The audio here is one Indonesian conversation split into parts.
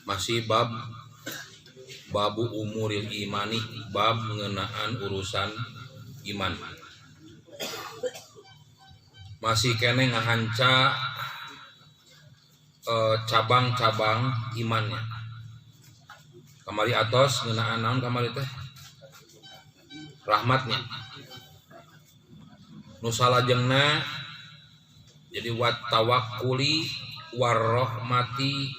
Masih babu umuril imani, bab mengenaan urusan iman. Masih kene ngahanca cabang-cabang imannya. Kamari atos ngeunaan naon kamari teh? Rahmatnya. Nu salajengna jadi wat tawakkuli warahmati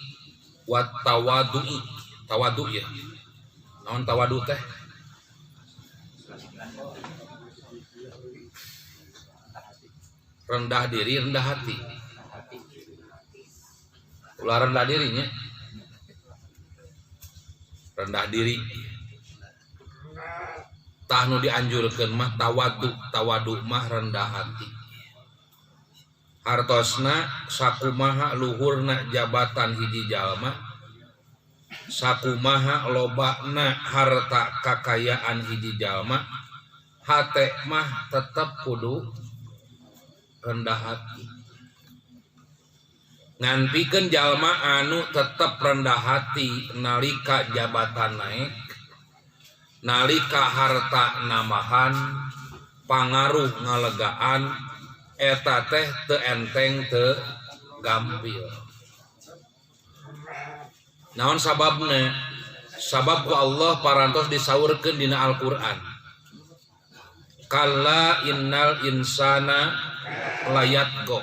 wat tawadu'i. Tawadu ya. Naon tawadu teh? Rendah diri, rendah hati. Ulah rendah dirinya. Rendah diri. Tah nu dianjurkeun mah tawadu mah rendah hati. Hartosna sakumaha luhurna jabatan hiji jalma, sakumaha lobana harta kakayaan hiji jalma, hate mah tetep kudu rendah hati. Ngantikeun jalma anu tetep rendah hati nalika jabatan naik, nalika harta namahan, pangaruh ngalegaan, eta teh teu enteng teu gampil. Naon sababna? Sabab ku Allah parantos disaurkeun dina Al-Qur'an. Kalla innal insana layatgo.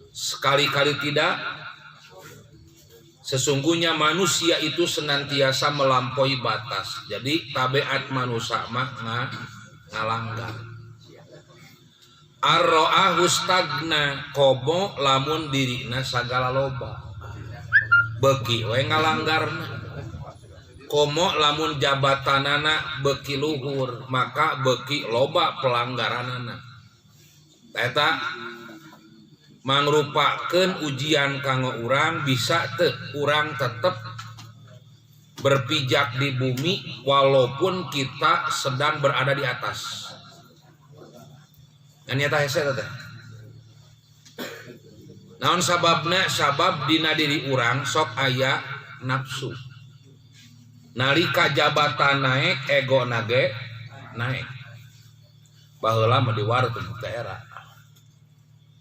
Sekali-kali tidak, sesungguhnya manusia itu senantiasa melampaui batas. Jadi tabiat manusia mah ngalanggar. Ar-ra'ahu stagna, komo lamun dirina sagala loba. Beki we ngalanggarna. Komo lamun jabatanana beki luhur, maka beki loba pelanggaranana. Eta mangrupakeun ujian kanggo urang bisa teu urang tetep berpijak di bumi walaupun kita sedang berada di atas. Nyata hese teh. Naon sababna? Sabab dina diri urang sok aya nafsu. Nalika jabatan naik, ego nage naik. Baheula mah di warteg daerah.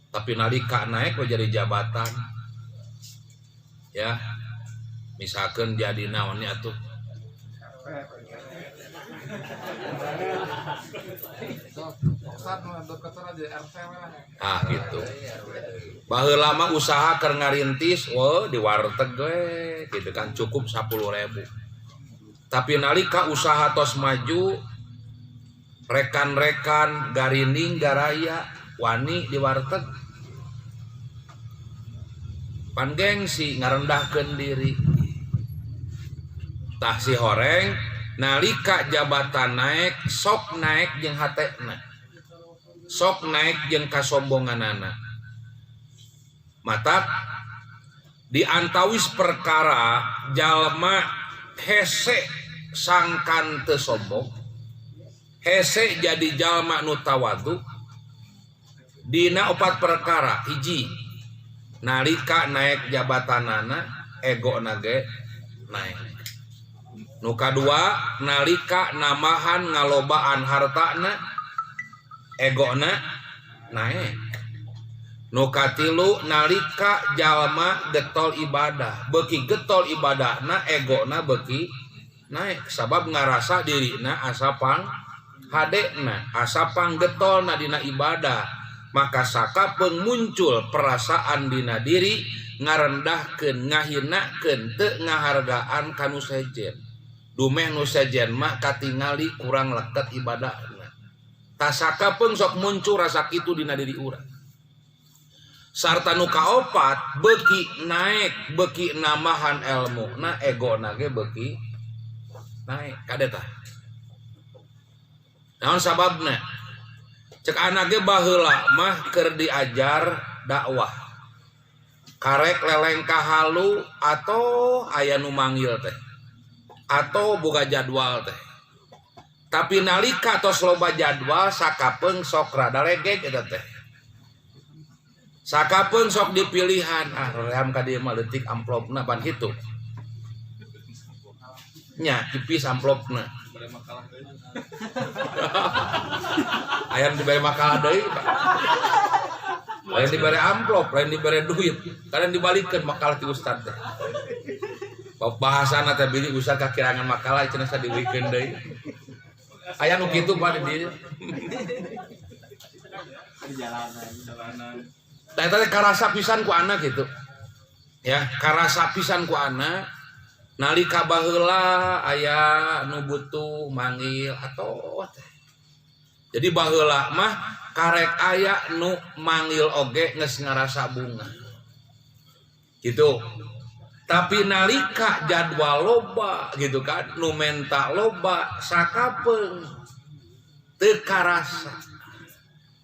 Tapi nalika naik we jadi jabatan. Ya. Misalkan jadi naon nya atuh. Ah gitu. Baheula mah usaha keur ngarintis, di warteg we kitu kan cukup 10.000. Tapi nalika usaha tos maju, rekan-rekan garining garaya wani di warteg. Pan gengsi ngarendahkeun diri. Tah si horeng nalika jabatan naik, sok naik jeung hatena, sok naik jeung kasombonganana. Matak diantawis perkara jalma hese sangkan teu sombong, hese jadi jalma nu tawadu dina 4 perkara. Hiji, nalika naik jabatanana ego nage naik. Nu kadua, nalika namahan ngalobaan hartana egona naik. Nu katilu, nalika jalma getol ibadah, beki getol ibadahna egona beki naik. Sabab ngarasa dirina asapang hadena, asapang getolna dina ibadah. Maka sakapeung muncul perasaan dina diri ngarendahkeun, ngahinakeun, teu ngahargaan kanu sejen. Dumeh nu sejen mah katingali kurang leket ibadahna. Tasakapeung sok muncul rasa kitu dina diri urang. Sarta nu kaopat beki naik, beki namahan ilmu, na ego nage beki naik. Kadeta. Naon sababna? Cek anake baheula mah keur diajar dakwah. Karek leleng kahalu atau aya nu manggil teh. Atau boga jadwal teh. Tapi nalika tos loba jadwal sakapeung sok rada legeg eta teh. Sakapeung sok dipilihan, ream ka dieu mah leutik amplopna pan kitu. nya tipis amplopna aya dibere makalah deui lain dibere amplop lain dibere duit kalian dibalikkeun makalah ti ustad teh bahasana teh bini ustad kakirangan makalah cenah sa diwikeun deui aya nu kitu pada di jalanan tah eta karasa pisan ku anak gitu ya karasa pisan ku anak nalika baheula aya nu butuh manggil atau jadi baheula mah karek aya nu manggil oge geus ngarasa bunga gitu tapi nalika jadwal loba gitu kan nu menta loba sakapeung teu karasa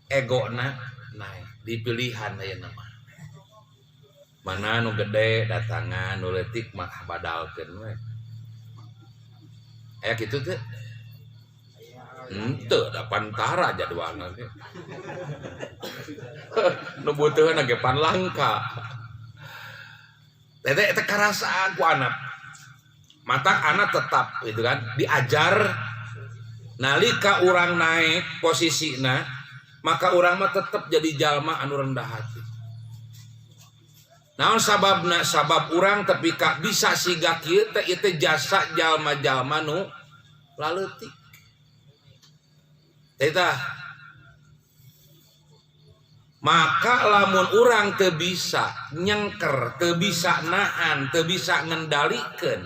egona naik di pilihan ayeuna mah mana nu gede datangan nu leutik mah badalkeun we aya kitu teh henteu da pantara jadwalna ge nu butuhna ge pan langka eta karasaan ku anak matak anak tetap gitu kan diajar nalika urang naik posisina maka urang mah tetep jadi jalma anu rendah hati. Naon sababna sabab urang tapi ka bisa siga kieu teh ieu jasa jalma-jalma nu laleutik. Eta maka lamun urang teu bisa nyengker, teu bisa nahan, teu bisa ngendalikeun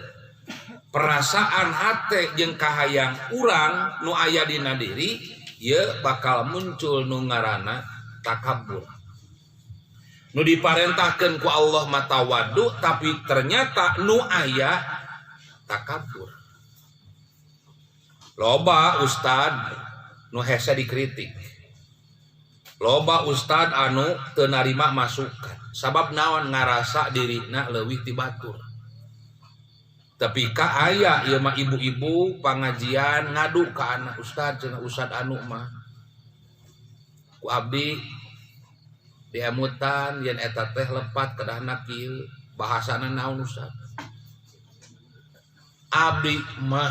perasaan hate jeung kahayang urang nu aya dina diri, ieu bakal muncul nu ngaranna takabur. Nu diparentahkeun ku Allah mata wadu tapi ternyata nu aya takabur. Loba ustad nu hese dikritik. Loba ustad anu teu narima masukan. Sabab naon ngarasa dirina leuwih ti batur. Tapi ka aya ieu mah ibu-ibu pangajian ngadu ka anak ustad cenah ustad anu mah ku abdi diemutan yen eta teh lepat kedahna kieu bahasana naon ustad abdi mah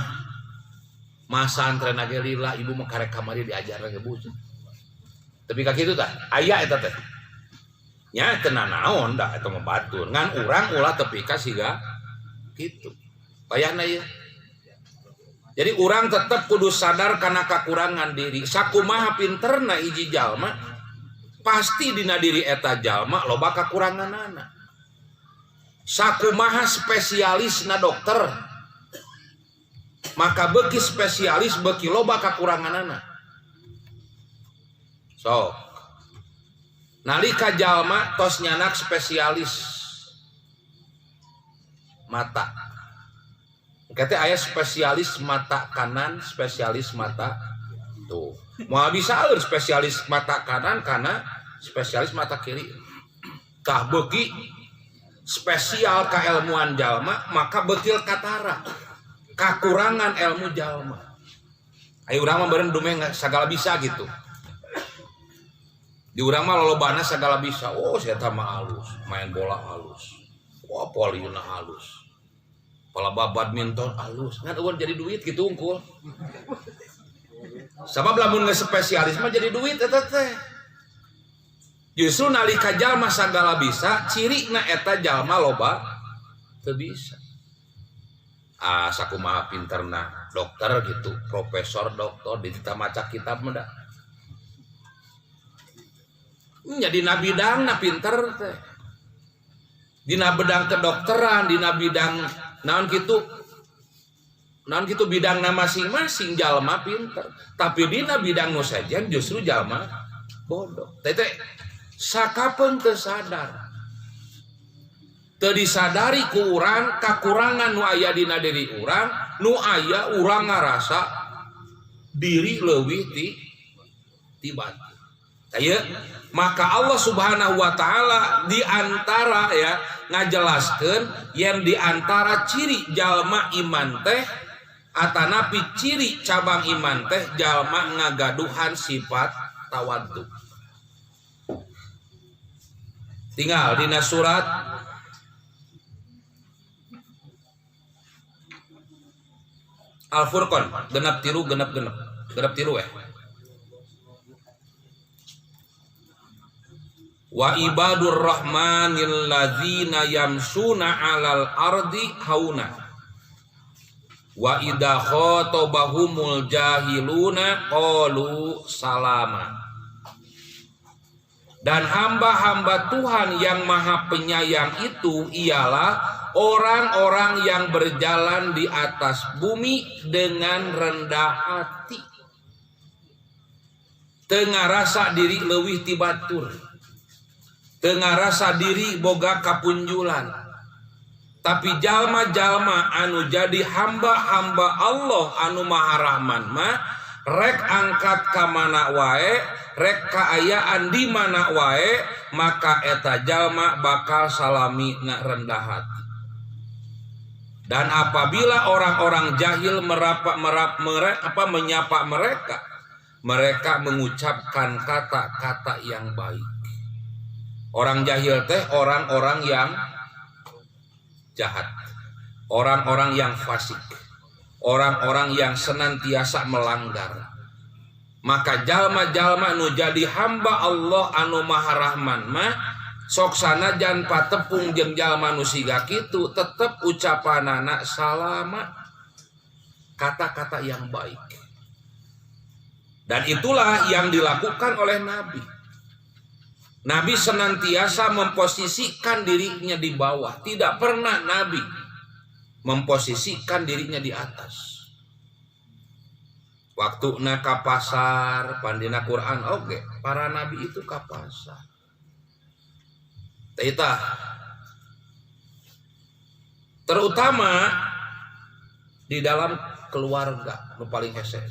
masantren ge lila ibu mah karek kamari diajarna ge bujur tapi ka kitu tah aya eta teh nya teu naon da eta mah batur ngan urang ulah tepi ka siga kitu bayana ieu jadi urang tetep kudu sadar kana kakurangan diri sakumaha pinterna hiji jalma pasti dina diri eta jalma loba kakuranganana sakumaha spesialisna dokter maka beuki spesialis beuki loba kakuranganana sok nalika jalma tos nyanak spesialis mata kata aya spesialis mata kanan spesialis mata tuh mau bisa spesialis mata kanan karena spesialis mata kiri tah beuki spesial ka ilmuan jalma maka beukil katara kakurangan ilmu jalma aya urang mah beureun dumeh sagala bisa gitu di urang mah lolobana sagala bisa oh saya mah halus main bola halus wah poliuna halus pala badminton halus ngan eueun jadi duit gitu unggul sabab lamun geus spesialis mah jadi duit eta teh justru nalika jalma sagala bisa cirina eta jalma loba teu bisa sakumaha pinterna dokter gitu profesor doktor ditita maca kitab mah da jadi na bidangna pinter teh dina bedang kedokteran dina bidang naon kitu bidangna masing-masing jalma pinter tapi dina bidang nu sajen justru jalma bodoh teh sakapeung teu sadar teu disadari ku urang kakurangan nu aya dina diri urang nu aya urang ngarasa diri leuwih ti batur aya maka Allah Subhanahu wa taala diantara ya ngajelaskeun yang diantara ciri jalma iman teh atanapi ciri cabang iman teh jalma ngagaduhan sifat tawaddu. Tinggal dina surat Al-Furqan genep tilu wa ibadur rahmanil ladzina yamsuna 'alal ardi hauna wa idza khatabahumul jahiluna qalu salama. Dan hamba-hamba Tuhan yang maha penyayang itu ialah orang-orang yang berjalan di atas bumi dengan rendah hati, teu ngarasa diri leuwih ti batur, teu ngarasa diri boga kapunjulan. Tapi jalma-jalma anu jadi hamba-hamba Allah anu maha rahman mah rek angkat ka mana wae, rek kaayaan di mana wae, maka eta jalma bakal salami na rendah hati. Dan apabila orang-orang jahil menyapa mereka, mereka mengucapkan kata-kata yang baik. Orang jahil teh orang-orang yang jahat, orang-orang yang fasik, orang-orang yang senantiasa melanggar. Maka jalma-jalma nu jadi hamba Allah anu maha rahman mah sok sanajan patepung jeung jalma nu siga kitu tetep ucapanana salama, kata-kata yang baik. Dan itulah yang dilakukan oleh Nabi. Nabi senantiasa memposisikan dirinya di bawah, tidak pernah Nabi memposisikan dirinya di atas. Waktu na ka pasar, pandina Quran oke, para nabi itu ka pasar. Taitah. Terutama di dalam keluarga nu paling hese.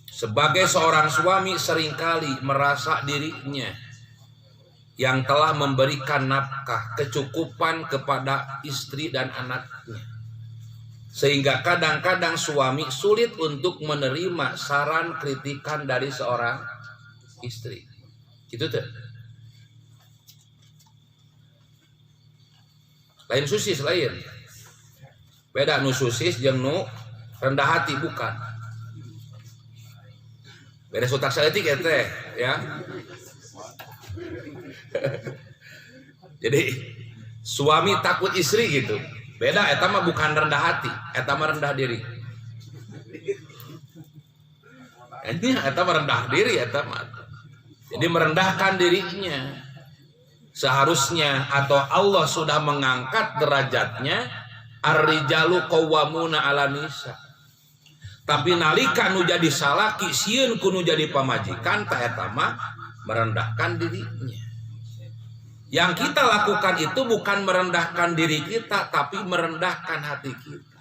Sebagai seorang suami seringkali merasa dirinya yang telah memberikan nafkah kecukupan kepada istri dan anaknya, sehingga kadang-kadang suami sulit untuk menerima saran kritikan dari seorang istri. Itu tuh. Lain susis lain. Beda nu susis jeung nu rendah hati bukan. Beda sutak saeutik teh ya. Jadi suami takut istri gitu. Beda, eta mah bukan rendah hati, eta mah rendah diri. Ini eta mah rendah diri, eta mah. Jadi merendahkan dirinya. Seharusnya atau Allah sudah mengangkat derajatnya, ar-rijalu qawwamuna 'alan nisa. Tapi nalika nu jadi salaki sieun kudu jadi pamajikan, ta eta mah merendahkan dirinya. Yang kita lakukan itu bukan merendahkan diri kita, tapi merendahkan hati kita.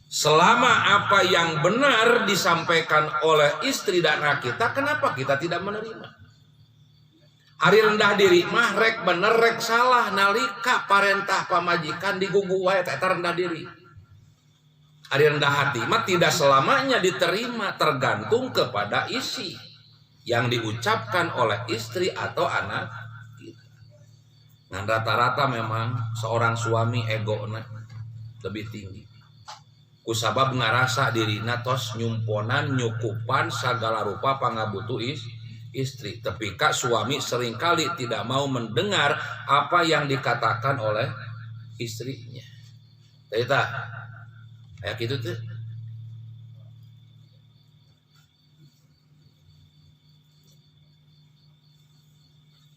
Selama apa yang benar disampaikan oleh istri dan anak kita, kenapa kita tidak menerima? Hari rendah diri mah rek bener rek salah, nalika parentah pamajikan digugu wae eta rendah diri. Hari rendah hati mah tidak selamanya diterima, tergantung kepada isi yang diucapkan oleh istri atau anak. Dan rata-rata memang seorang suami egona lebih tinggi. Kusabab ngarasa dirina tos nyumponan nyukupan segala rupa pangabutuh istri. Tapi kak suami seringkali tidak mau mendengar apa yang dikatakan oleh istrinya. Kita kayak gitu tuh.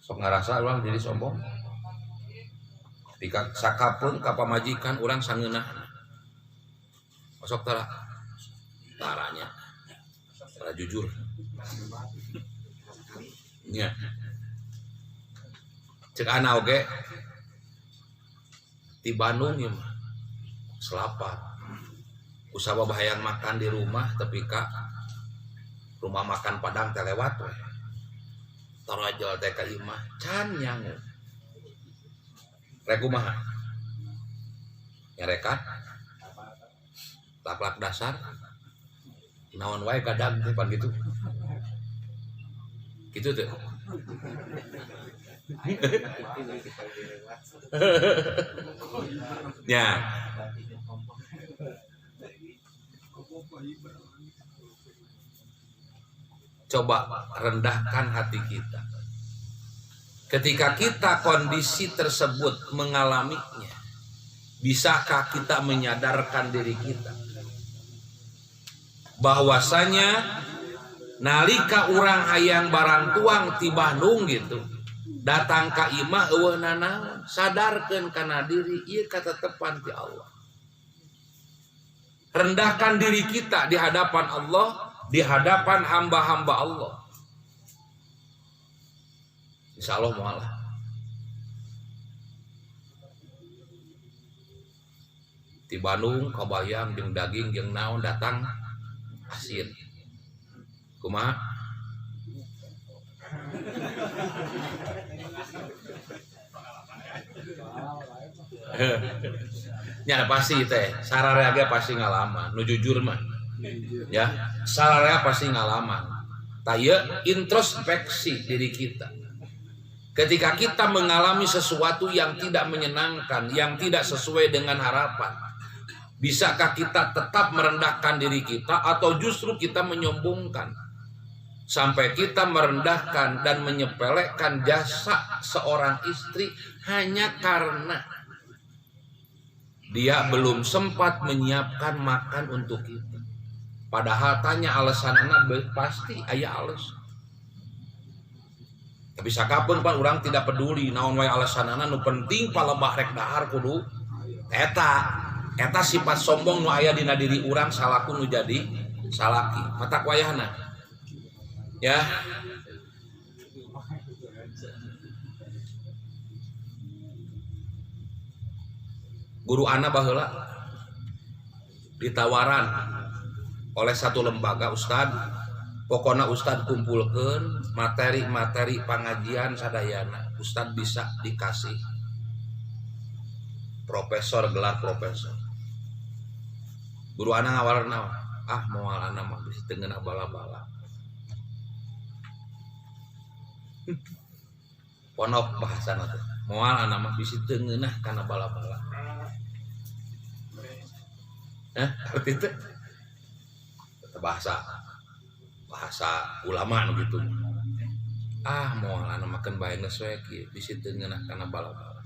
Sok ngarasa ulang jadi sombong. Jika sakapun ka pamajikan urang sangeunah. Masuk taranya. Tara jujur. Nya. Cek ana oge di Bandung ieu mah. Selapat. Usaha bahayang makan di rumah tapi ka rumah makan Padang teh lewat we. Tarajal teh ka imah can nyangu. Rek kumaha? Nyarekan laklak dasar naon wae kadang teh pan gitu. Gitu tuh. Ya. Coba rendahkan hati kita. Ketika kita kondisi tersebut mengalaminya, bisakah kita menyadarkan diri kita bahwasanya nalika urang hayang barang tuang ti Bandung gitu, datang ka imah eueuh nanaon, sadarkeun kana diri ieu katetepan ti Allah. Rendahkan diri kita di hadapan Allah, di hadapan hamba-hamba Allah. Insya Allah mualah. Di Bandung kabayang jeung daging jeung naon datang asin. Kumaha? Ya pasti teh, sararea ge pasti ngalaman, nu jujur mah. Ya, sararea pasti ngalaman. Taya introspeksi diri kita. Ketika kita mengalami sesuatu yang tidak menyenangkan, yang tidak sesuai dengan harapan, bisakah kita tetap merendahkan diri kita atau justru kita menyombongkan sampai kita merendahkan dan menyepelekan jasa seorang istri hanya karena dia belum sempat menyiapkan makan untuk kita. Padahal tanya alasan anak pasti aya alasan. Tapi sakapun pan urang tidak peduli naon wae alasanana, nu penting palebah rek dahar kudu eta sifat sombong nu aya dina diri urang salaku nu jadi salaki matak wayahna ya. Guru ana baheula ditawaran oleh satu lembaga, Ustad pokoknya Ustad kumpulkan materi-materi pengajian sadayana. Ustad bisa dikasih profesor, gelar profesor. Guru anak ngawalar naon? Ah moal anak mah bisa tengeuna bala-bala. Ponok bahasana teh. Moal anak mah bisa tengeunah kana bala-bala. Arti itu bahasa ulama gitu. Ah moal anak makan bae geus we kieu bisi teu ngeunah kana bala-bala.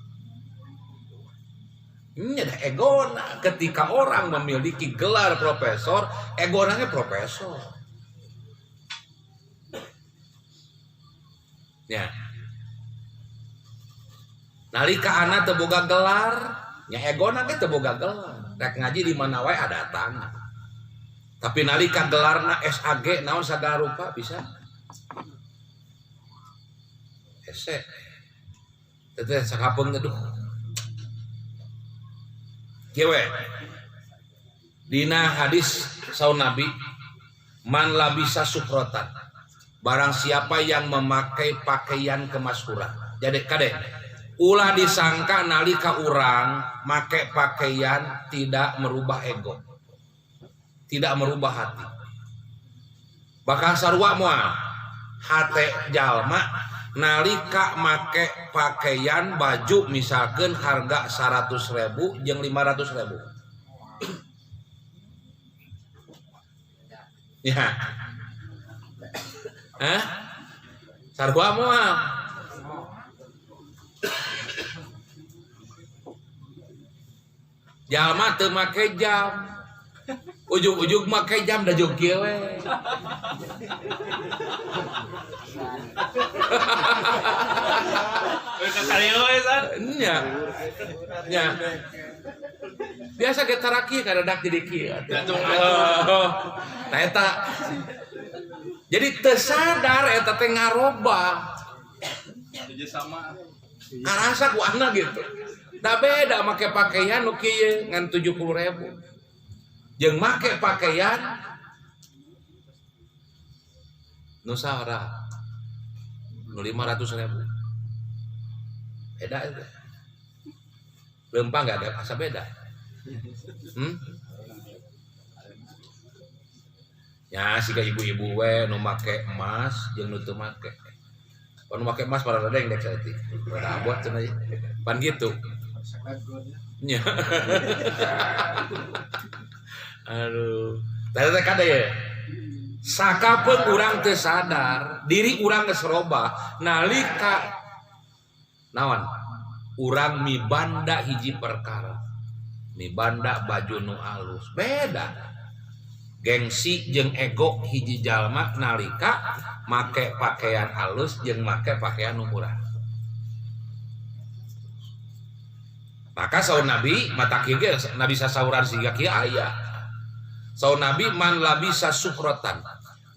Ini ada egona. Ketika orang memiliki gelar profesor, egonanya profesor. Ya. Nalika anak teu boga gelar, nya egona ge teu boga gelar. Rek ngaji di mana wae ada tanah. Tapi nalika gelarna SAG naon sagala rupa bisa. Ese. Teh sakapeung duh. Kieu we. Dina hadis saun Nabi, man labisa sufrotan. Barang siapa yang memakai pakaian kemasyhuran. Jadi kade ulah disangka nalika urang make pakaian tidak merubah ego, tidak merubah hati. Bakal sarua moal hate jalma nalika make pakaian baju misalkan harga 100.000 jeung 500.000. Ya. Sarua moal jalma teu make jam, ujug-ujug make jam da jog kieu we. Nya. Nya. Biasa ge taraki kadadak jadi kieu. Nah eta. Jadi teu sadar eta teh ngarobah. Sama. Karasa ku anak gitu. Da beda make pakaian nu kieu ngan 70.000. Jeung make pakaian nu sahara nu 500.000. Beda itu. Lempang enggak ada asa beda. Ya siga ibu-ibu we nu make emas jeung nu teu make. Panu make emas para dadeng dek saeutik. Pada abot cenah pan gitu. Nya. Aduh. Tadi kada ya. Sakapeung urang teu sadar diri urang geus robah nalika naon urang mibanda hiji perkara, mibanda baju nu alus. Beda gengsi jeung ego hiji jalma nalika make pakaian alus jeung make pakaian nu murah. Maka saur Nabi mata kieu ge Nabi sasauran siga kieu aya. Saur Nabi man labisa sukratan,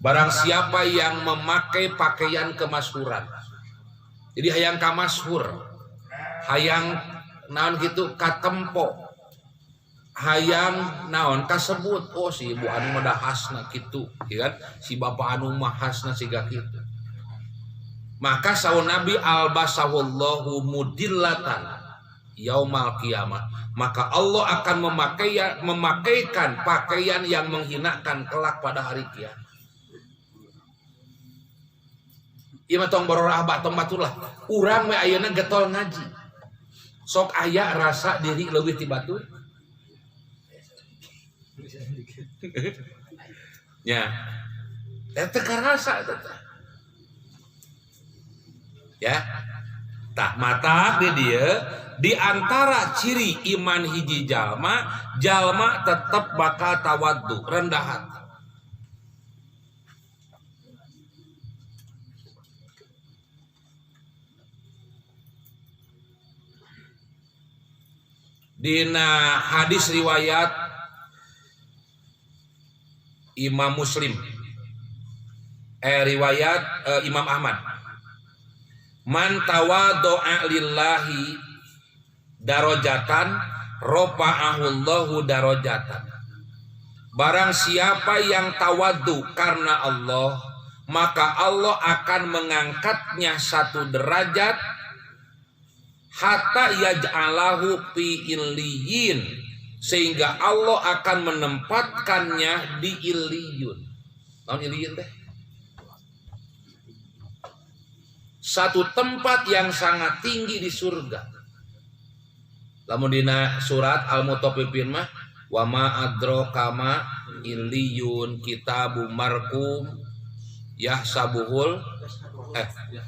barang siapa yang memakai pakaian kemasyhuran. Jadi hayang kamasyhur, hayang naon kitu katempo, hayang naon kasebut, oh si ibu anu mah dahasna kitu, ya kan? Si bapak anu mah hasna siga kitu. Maka saur Nabi albasahullahu mudillatan yaumal kiamah, maka Allah akan memakaikan pakaian yang menghinakan kelak pada hari kiamat. Ieu mah tong bororah abah tong batulah. Urang we ayeuna getol ngaji. Sok aya rasa diri leuwih ti batur. Ya. Eta karasa eta. Ya. Tah mata di dieu di antara ciri iman hiji jalma tetap bakal tawaddu, rendah hati. Dina hadis riwayat Imam Muslim, riwayat Imam Ahmad, man tawado'a lillahi darajatan rafa'ahullahu darajatan. Barang siapa yang tawadhu karena Allah, maka Allah akan mengangkatnya satu derajat hatta yaj'alahu fi illiyin, sehingga Allah akan menempatkannya di illiyun. Naon illiyun teh? Satu tempat yang sangat tinggi di surga. Lamun dina surat Al-Mutaffifin mah wa ma adraka ma illiyun kitabum marqum yahsabuhul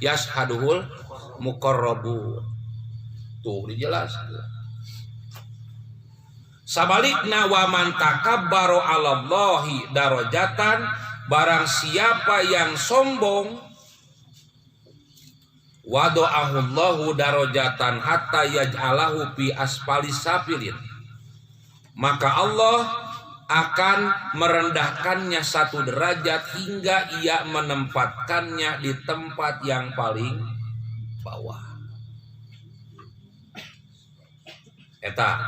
yashaduhul muqarrabun. Tuh dijelaskan. Sabalikna wa man takabbaru 'alallahi darajatan, barang siapa yang sombong wado'ahullahu darajatan hatta yaj'alahu fi asfali safilin, maka Allah akan merendahkannya satu derajat hingga ia menempatkannya di tempat yang paling bawah. Eta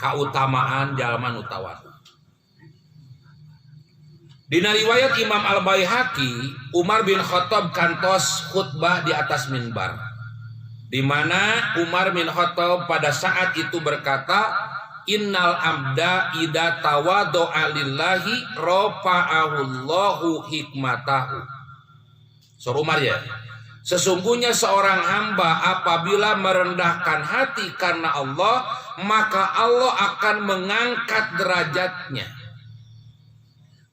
kautamaan jalma nu tawadhu. Dina riwayat Imam Al-Baihaqi, Umar bin Khattab kantos khutbah di atas minbar, di mana Umar bin Khattab pada saat itu berkata, innal abda idza tawaddo'a lillahi rafa'ahullahu hikmatahu. Sur Umar ya. Sesungguhnya seorang hamba apabila merendahkan hati karena Allah, maka Allah akan mengangkat derajatnya.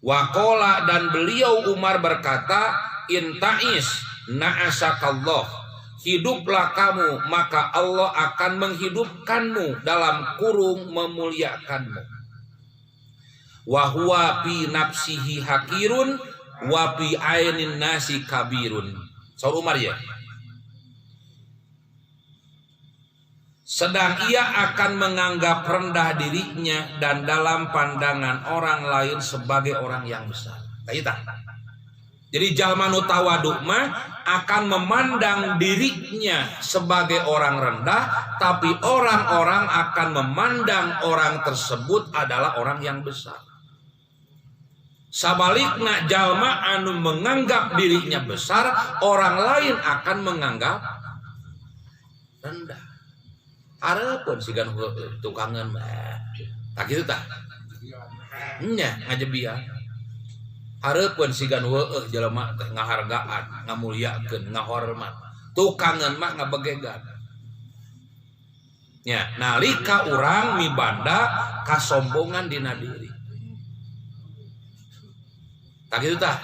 Waqala, dan beliau Umar berkata, inta'is na'asakallah, hiduplah kamu maka Allah akan menghidupkanmu, dalam kurung memuliakanmu. Wa huwa fi nafsihi hakirun wa fi ainin nasi kabirun. Saur Umar ya. Sedang ia akan menganggap rendah dirinya dan dalam pandangan orang lain sebagai orang yang besar. Jadi jalma nu tawadhu mah akan memandang dirinya sebagai orang rendah, tapi orang-orang akan memandang orang tersebut adalah orang yang besar. Sabalikna jalma anu menganggap dirinya besar, orang lain akan menganggap rendah. Hareupeun sigan tukangan mah. Tak kitu tah. Nya ngajebian. Hareupeun sigan heueuh jelema teh ngahargaan, ngamuliakeun, ngahormat. Tukangan mah ngabegegan. Nya, nalika urang mibanda kasombongan dina diri. Tak gitu tah.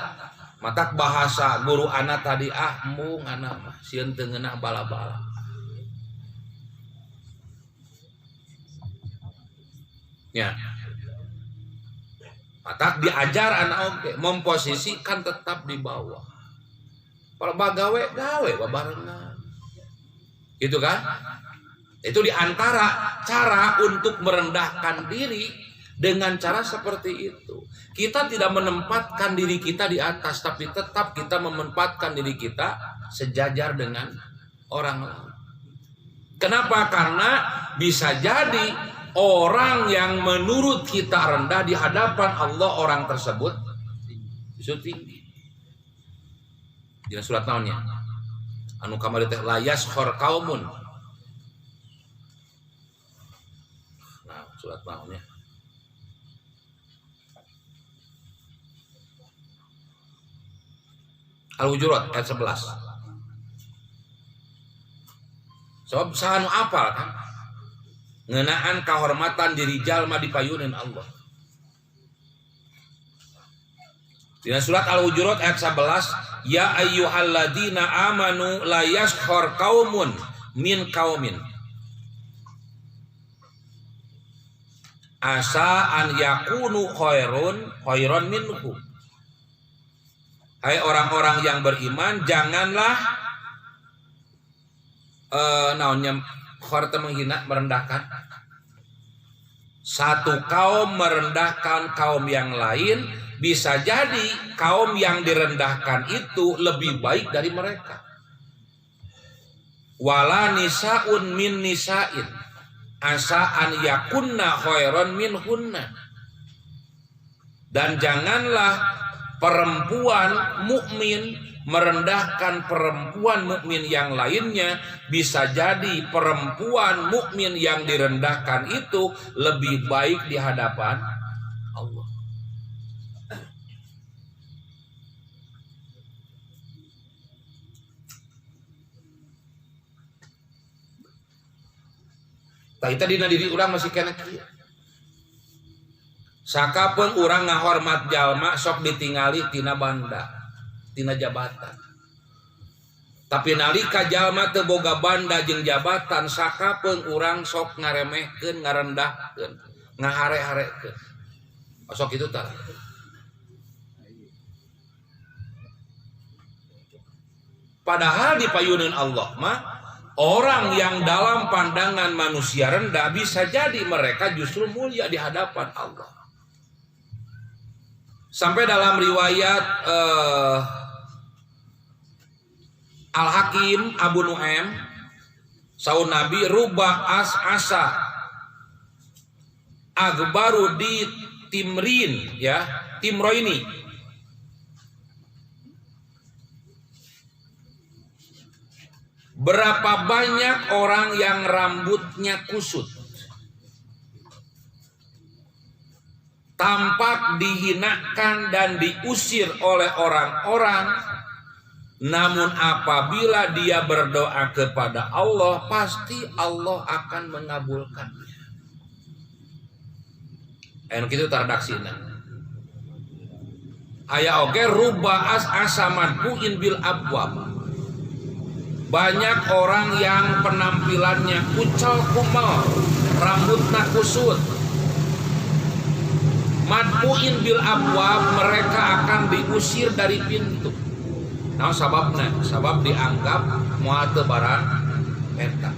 Matak bahasa guru anak tadi mung anak mah sieun teu ngeunah bala-bala. Ya. Matak diajar anak oge memposisikan tetap di bawah. Kalau bagawe gawe babarengan. Gitu kan? Itu diantara cara untuk merendahkan diri dengan cara seperti itu. Kita tidak menempatkan diri kita di atas, tapi tetap kita menempatkan diri kita sejajar dengan orang lain. Kenapa? Karena bisa jadi orang yang menurut kita rendah di hadapan Allah, orang tersebut itu tinggi. Di surat naonnya? Anu kamari teh la yaskhor qaumun. Nah, surat naonnya? Al-Hujurat ayat 11. Sebab sanu apal kan? Ngeunaan kahormatan diri jalma dipayuneun Allah. Di surat Al-Hujurat ayat 11, ya ayyuhalladzina amanu la yaskhor qaumun min qaumin asa an yakunu khairon minhum. Hai orang-orang yang beriman, janganlah naonnya khor teh menghina, merendahkan. Satu kaum merendahkan kaum yang lain, bisa jadi kaum yang direndahkan itu lebih baik dari mereka. Wala nisaun min nisain asa an yakunna khairon minhunna. Dan janganlah perempuan mukmin merendahkan perempuan mukmin yang lainnya, bisa jadi perempuan mukmin yang direndahkan itu lebih baik di hadapan Allah. Tadi dina diri urang masih kena kieu. Sakapeung urang ngahormat jalma sok ditingali tina banda, tina jabatan. Tapi nalika jalma teu boga banda jeung jabatan, sakapeung urang sok ngaremehkeun, ngarendahkeun, ngahare-harekeun. Sok kitu tah. Padahal di payuneun Allah mah orang yang dalam pandangan manusia rendah, bisa jadi mereka justru mulia di hadapan Allah. Sampai dalam riwayat Al-Hakim Abu Nu'aim, saun Nabi ruba asa agbaru di timrin, ya, timroini. Berapa banyak orang yang rambutnya kusut, tampak dihinakan dan diusir oleh orang-orang, namun apabila dia berdoa kepada Allah, pasti Allah akan mengabulkannya. Anu kitu tardaksina. Aya oge ruba asaman buin bil abwab. Banyak orang yang penampilannya kucel kumel, rambutnya kusut. Madbuin bil abwab, mereka akan diusir dari pintu. Nah sababna, sabab dianggap moal teu barang eta.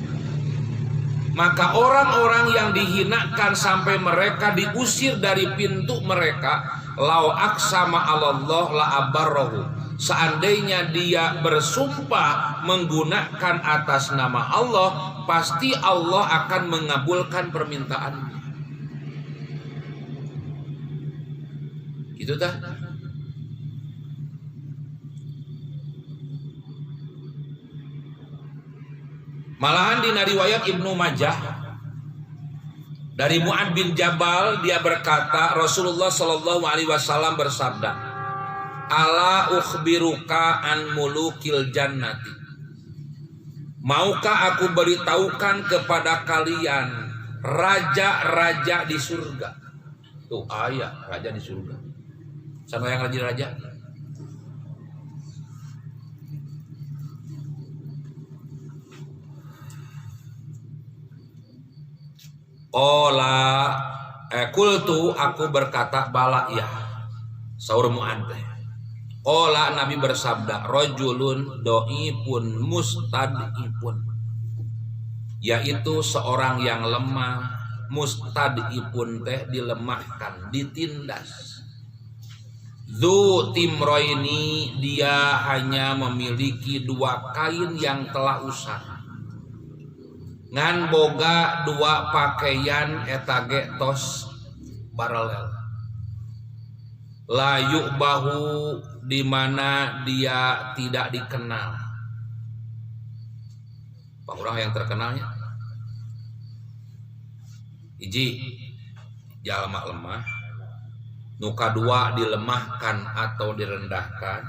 Maka orang-orang yang dihinakan sampai mereka diusir dari pintu mereka, lau aksama Allah la abarrahu. Seandainya dia bersumpah menggunakan atas nama Allah, pasti Allah akan mengabulkan permintaannya. Gitu dah. Malahan di riwayat Ibnu Majah dari Mu'ad bin Jabal, dia berkata, Rasulullah Shallallahu Alaihi Wasallam bersabda, ala ukhbiruka an mulukil jannati. Maukah aku beritahukan kepada kalian raja-raja di surga? Tuh ayat raja di surga. Sana yang rajin raja. Kultu aku berkata bala ya. Saur Mu'ad. Ola Nabi bersabda rojulun do'ipun mustad'ipun, yaitu seorang yang lemah. Mustad'ipun teh dilemahkan, ditindas. Zu timroini, dia hanya memiliki 2 kain yang telah usang. Ngan boga 2 pakaian etage tos barelel. Layu bahu, di mana dia tidak dikenal. Pak orang yang terkenalnya hiji jalma lemah, nuka 2 dilemahkan atau direndahkan,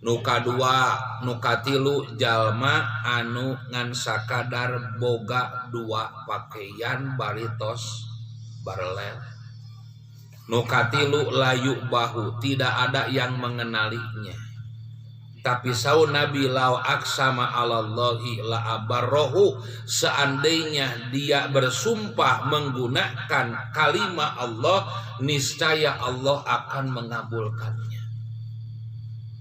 nuka 2 nuka 3 jalma anu ngan sakadar boga 2 pakaian baritos barelel, nuka 3 layu bahu, tidak ada yang mengenalinya. Tapi saun Nabi lau aksama alallahi la abarrohu, seandainya dia bersumpah menggunakan kalimat Allah, niscaya Allah akan mengabulkannya.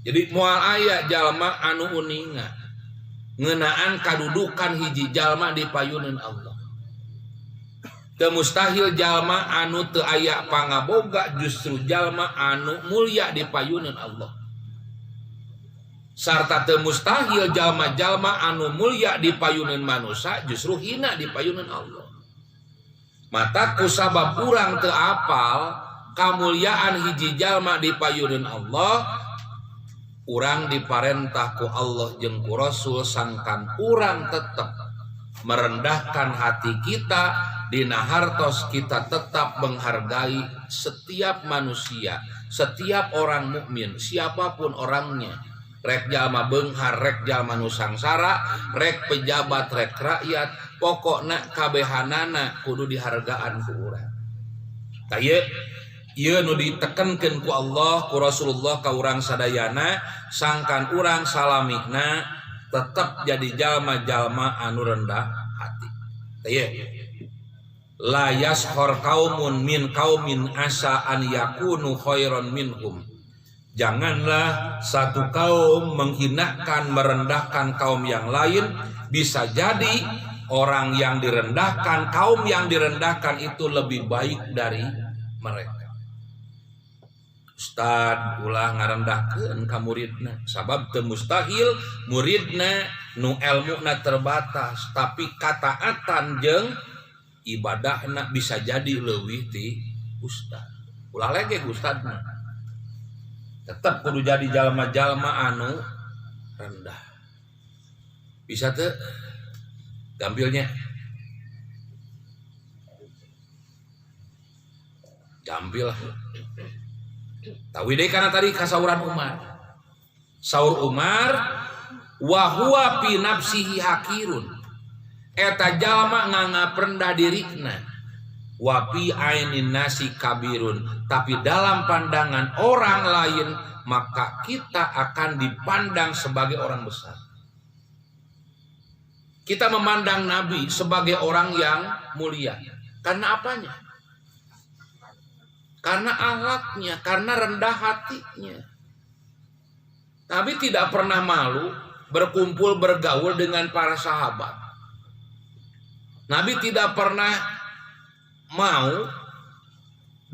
Jadi moal aya jalma anu uninga ngeunaan kadudukan hiji jalma di payunan Allah. Teu mustahil jalma anu teu aya pangaboga justru jalma anu mulia di payunan Allah. Sarta teu mustahil jalma-jalma anu mulia di payunan manusia justru hina di payunan Allah. Mata kusabab urang teu apal kamuliaan hiji jalma di payunan Allah, urang diparentah ku Allah jeung ku Rasul sangkan urang tetap merendahkan hati kita dina hartos kita tetap menghargai setiap manusia, setiap orang mukmin, siapapun orangnya. Rek jalma beunghar, rek jalma nu sangsara, rek pejabat, rek rakyat, pokokna kabehanana kudu dihargaan ku urang. Tah ieu nu ditekenkeun ku Allah, ku Rasulullah ka urang sadayana, sangkan urang salamihna tetap jadi jalma-jalma anu rendah hati. Tah la yashor qaumun min qaumin asa an yakunu khairan minhum. Janganlah satu kaum menghinakan, merendahkan kaum yang lain. Bisa jadi orang yang direndahkan, kaum yang direndahkan itu lebih baik dari mereka. Ustad ulah ngarendahkeun ka muridna, sabab teu mustahil muridna nu elmuna terbatas, tapi kataatan jeung ibadahna bisa jadi leuwih ti ustad. Ulah lege ustadna. Tetap kudu jadi jalma-jalma anu rendah. Bisa teu gampilnya? Gampil lah. Tahu deh karena tadi kasauran Umar. Saur Umar wa huwa fi nafsihi hakirun. Eta jalma nganggap rendah dirina. Wa fi ainin nasi kabirun. Tapi dalam pandangan orang lain maka kita akan dipandang sebagai orang besar. Kita memandang Nabi sebagai orang yang mulia. Karena apanya? Karena akhlaknya, karena rendah hatinya. Nabi tidak pernah malu berkumpul bergaul dengan para sahabat. Nabi tidak pernah mau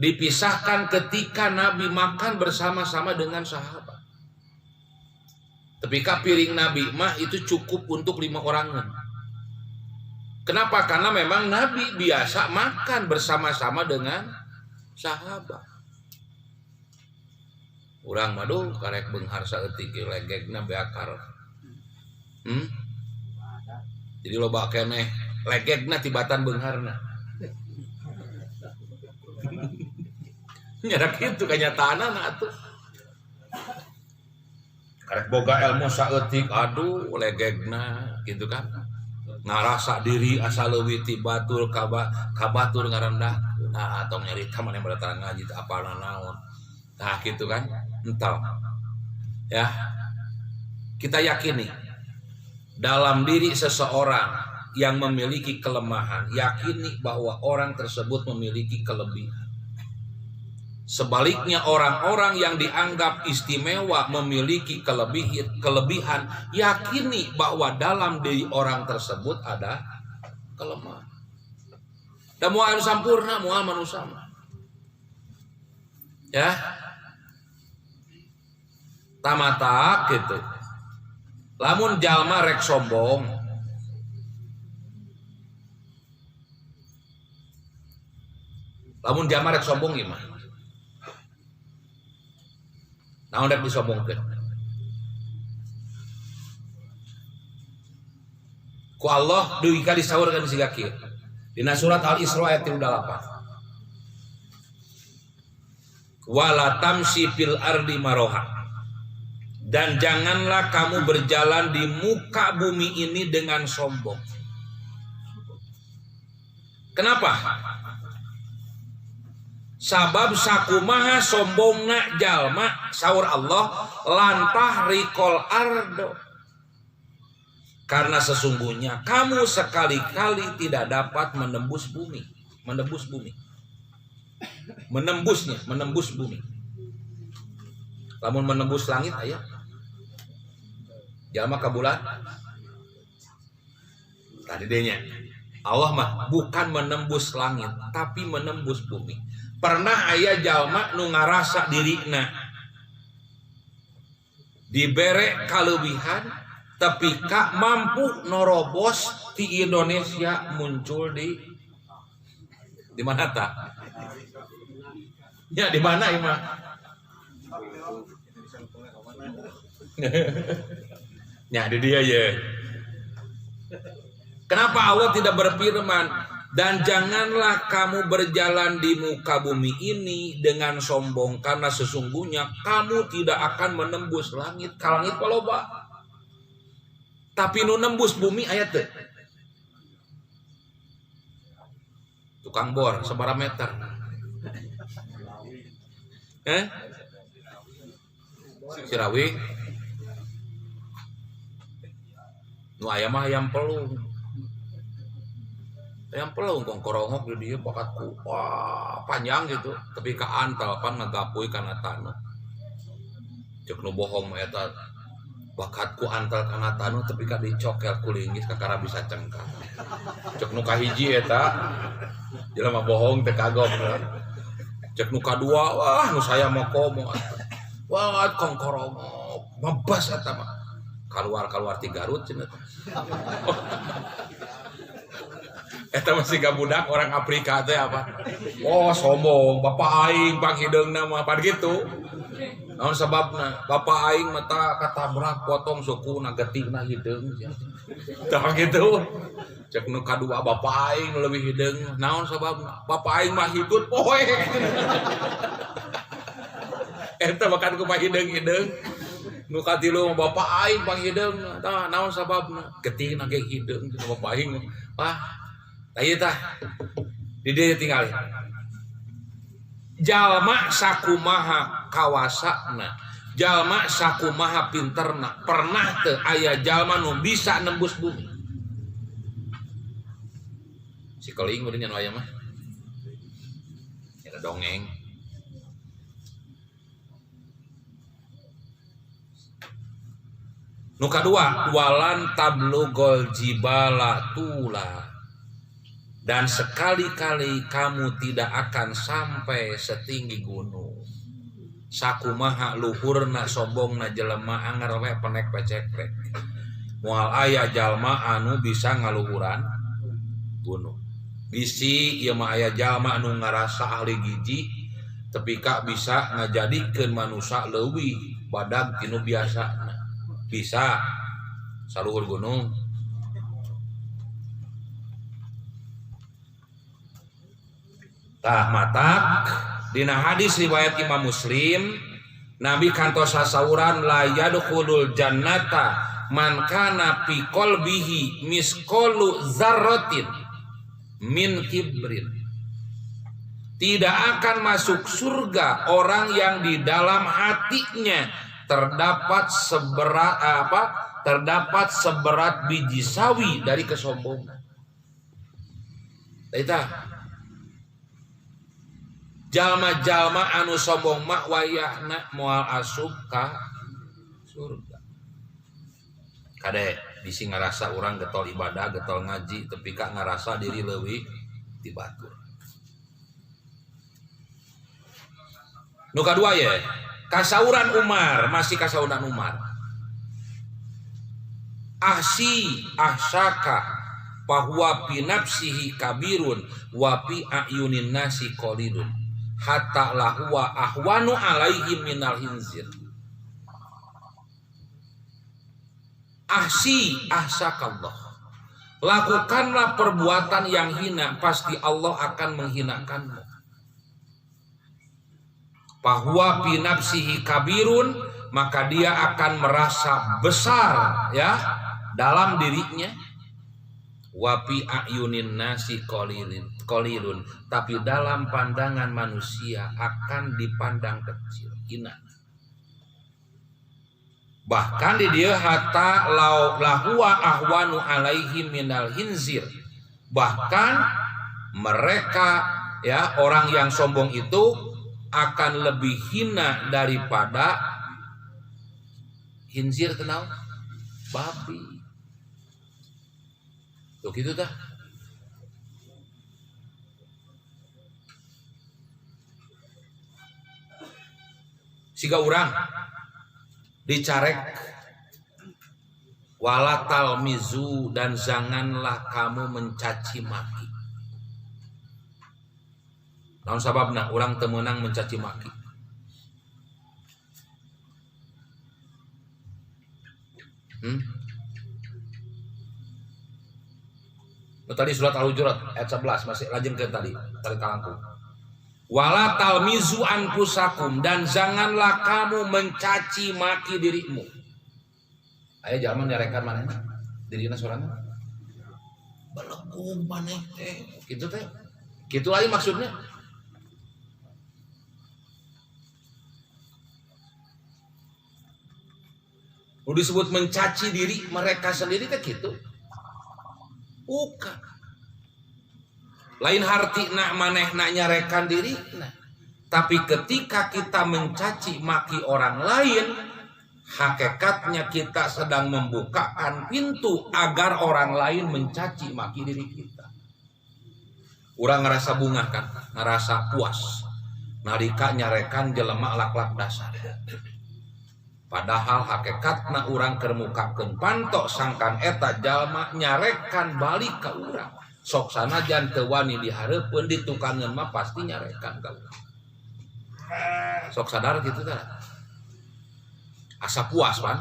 dipisahkan ketika Nabi makan bersama-sama dengan sahabat. Tapi piring Nabi mah itu cukup untuk 5 orangan. Kenapa? Karena memang Nabi biasa makan bersama-sama dengan sahabat. Urang maduh karek beunghar saeutik legegna beakar. Jadi loba keneh legegna tibatan beungharna. Nyarak itu kenyataanna atuh. Karek boga ilmu saeutik aduh legegna gitu kan. Ngarasa diri asa leuwih ti batur ka batur ngarendah. Nah atau nyarita mane berdatang ngaji teh apalna naon. Nah gitu kan, entar ya kita yakini dalam diri seseorang yang memiliki kelemahan, yakini bahwa orang tersebut memiliki kelebihan. Sebaliknya orang-orang yang dianggap istimewa memiliki kelebihan, yakini bahwa dalam diri orang tersebut ada kelemahan. Dan mual sampurna, mual manusia. Ya, tamata gitu. Lamun jalma rek sombong, gimana? Naon rek disombongkeun? Ku Allah deui ka disaurkeun siga kieu. Dina surat Al-Isra ayat 38. Wala tamsi fil ardi maroha. Dan janganlah kamu berjalan di muka bumi ini dengan sombong. Kenapa? Sabab sakumaha sombongna jalma saur Allah lantah rikol ardo. Karena sesungguhnya kamu sekali-kali tidak dapat menembus bumi. Menembus bumi. Menembus bumi. Lamun menembus langit aya. Jalma ka bulan. Tadi denya. Allah mah bukan menembus langit, tapi menembus bumi. Pernah aya jalma nu ngarasa dirina dibere kalebihan tapi kak mampu norobos di Indonesia muncul di mana tak? Ya di mana ima? Ya di dia ya. Kenapa Allah tidak berfirman dan janganlah kamu berjalan di muka bumi ini dengan sombong karena sesungguhnya kamu tidak akan menembus langit. Kalangit paloba. Tapi nu nembus bumi ayat teh. Tukang bor sabaraha meter? Sirawi. Nu aya mah hayam pelung. Hayam pelung kong korongok di dieu bakat ku panjang gitu, tapi ka antal pan ngagapuy kana tanah. Cek nu bohong eta bakatku antal kana tanu tapi ka dicokel ku linggis kakara bisa cengkak. Cek nu kahiji eta jelema bohong teh kagok. Cek nu kadua wah nu saya mah komo. Wah kongkorongok mabas eta mah. Keluar ti Garut cenah. Eta masih gabudak orang Afrika teh apa? Oh sombong, bapak aing panghideungna mah pan gitu. Naon sababna? Bapak aing mata katabrak potong sukuna getigna hideung. Tah gitu. Cek nu kadua bapak aing leuwih hideung. Naon sababna? Bapak aing mah hitut poe. Eta bakan ku hideung-hideung. Nu katilu bapak aing panghideung. Tah naon sababna? Getigna ge hideung bapak aing. Ieu tah. Di dieu tinggal. Jalma sakumaha kawasana, jalma sakumaha pinterna, pernah teu aya jalma nu bisa nembus bumi. Si keling udah nya nu aya mah. Ada dongeng. Nu kadua, walan tablugol jibala tula. Dan sekali-kali kamu tidak akan sampai setinggi gunung. Sakumaha luhurna sombongna jelema anger we penek pecekrek. Moal aya jalma anu bisa ngaluhuran gunung. Bisi ieu mah aya jalma anu ngarasa ahli giji tapi kak bisa ngajadikeun manusia leuwih badag tinu biasana. Bisa saluhur gunung. Tah matak dina hadis riwayat Imam Muslim Nabi kantos sasauran la yadkhulul jannata man kana fi qalbihi misqalu dzarratin min kibrin. tidak akan masuk surga orang yang di dalam hatinya terdapat seberat biji sawi dari kesombongan. Eta jalma-jalma anu sombong mah wayahna moal asup ka surga. Kade bisi ngarasa orang getol ibadah, getol ngaji, tapi kak ngarasa diri leuwih ti batur. Nu kadua ya, kasauran Umar, masih kasauran Umar. Ahsaka bahwa fi nafsihi kabirun wa fi ayunin nasi qalilun hatta lahwa ahwanu alaihi minal hinzir. Ahsakallah. Lakukanlah perbuatan yang hina, pasti Allah akan menghinakanmu. Bahwa fi nafsihi kabirun, maka dia akan merasa besar ya dalam dirinya. Wa fi ayunin nasi qalilun, tapi dalam pandangan manusia akan dipandang kecil, hina. Bahkan di dia hatta lahwa ahwanu alaihi minal hinzir. Bahkan mereka ya orang yang sombong itu akan lebih hina daripada hinzir, kenal babi. Tuh gitu dah. Siga urang dicarek walatal mizu, dan janganlah kamu mencaci maki. Naon sababna urang teu meunang mencaci maki? Tadi surat Al-Hujurat ayat 11 masih lajeng ke tadi kalangkung. Wala talmizu anfusakum, dan janganlah kamu mencaci maki dirimu. Aya zaman nyarekan manehna dirina sorangan. Belekum maneh teh. Kitu teh. Kitu aja maksudnya. Udah disebut mencaci diri mereka sendiri teh gitu. Bukan. Lain hartina manehna nyarekan diri. Tapi ketika kita mencaci maki orang lain, hakikatnya kita sedang membukakan pintu agar orang lain mencaci maki diri kita. Urang ngerasa bungah kan, ngerasa puas. Narika nyarekan jelema laklak dasar. Padahal hakikatna urang keur mukakeun pantok sangkan eta jalma nyarekan balik ka urang. Sok sanajan teu wani dihareupeun ditukangeun mah pasti nyarekan ka urang. Sok sadar kitu teh. Asa puas pan,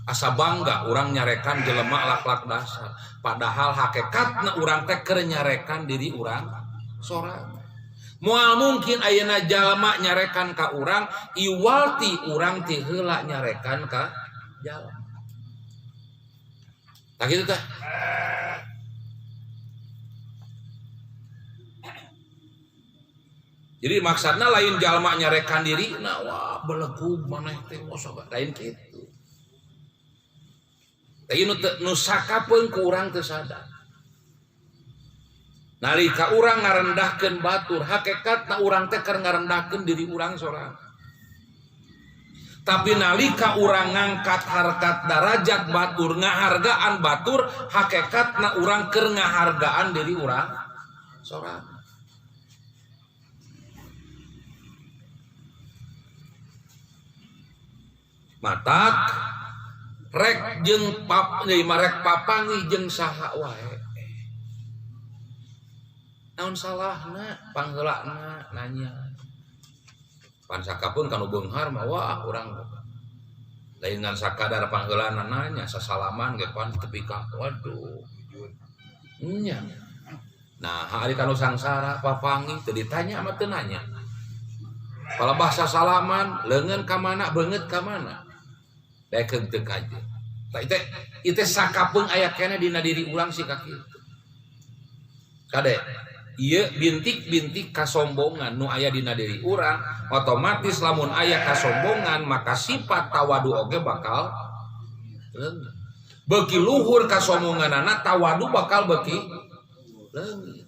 asa bangga urang nyarekan jelema laklak dasar. Padahal hakikatna urang teh keur nyarekan diri urang sorangan. Moal mungkin ayeuna jalma nyarekan ka urang, iwalti urang ti heula nyarekan ka jalma. Tah kitu tah. Jadi maksudna lain jalma nyarekan diri, nah wah belegug maneh teh osoba lain kitu. Tapi nu sakapeung ku urang teu sadar. Nalika urang ngarendahkeun batur, hakikatna urang teh keur ngarendahkeun diri urang sorangan. Tapi nalika urang ngangkat harkat darajat batur, ngahargaan batur, hakikatna urang keur ngahargaan diri urang sorangan. Matak rek jeung marek papangi jeung saha wae. Naon salahna pangheulana nanya. Pan sakapeung kanu beunghar mah wah urang lain ngan sakadar pangheulana nanya sasalaman ge pan tepi ka waduh. Nya. Nah, hari kanu sangsara papangi teu ditanya mah teu nanya. Kalau bahasa salaman leungeun ka mana beungeut ka mana. Daekeun teu kaje. Tah ieu teh sakapeung aya keneh dina diri urang si ka kitu. Kade ieu bintik-bintik kasombongan nu aya dina diri urang, otomatis lamun aya kasombongan maka sifat tawadu oge bakal leungit. Beuki luhur kasombonganana tawadu bakal beuki leungit.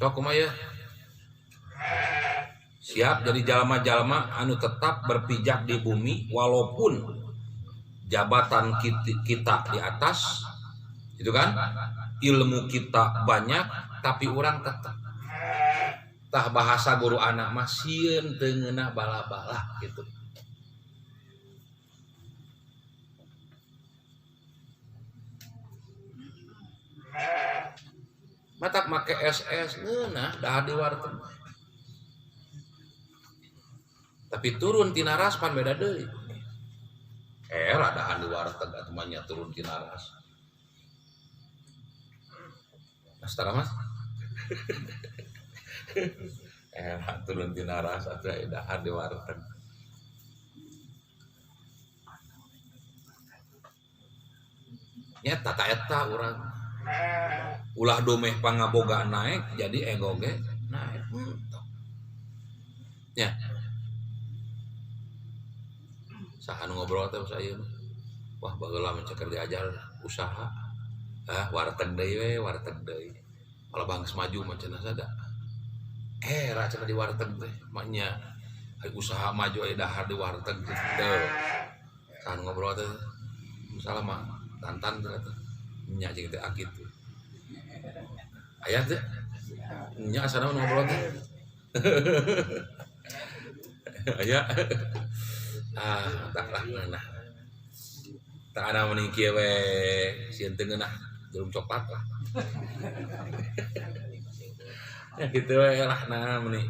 Sok kumaha siap jadi jalma-jalma anu tetap berpijak di bumi walaupun jabatan kita di atas itu kan, ilmu kita banyak tapi orang tetap tah bahasa guru anak mah sieun teu ngeunah bala-bala gitu. Matak make SS ngeunah dah di warteg. Tapi turun tina ras pan beda deui. Radaan di warteg atuh mah nya turun tina ras. Mas tara Mas. Turun tina ras atuh dahar di warteg. Nya tata eta urang. Ulah domeh pangaboga naik jadi ego ge naik. Ya. Saha nu ngobrol teh saya. Wah bageula menceker diajar usaha. Warteg deui we, warteg deui. Malah bangsa maju mah cenah sada. Ra cenah di warteg teh mah nya usaha maju aya dahar di warteg teh. Saha nu ngobrol teh. Salah mah tantan ternyata. Nya jeung teh akitu. Aya teh. Nya asana ngobrol teh. Aya. Tak lah ngeunah. Tak ada mending kieu we sieun teu ngeunah jarum coklat lah. Ya kitu we lah nah mending.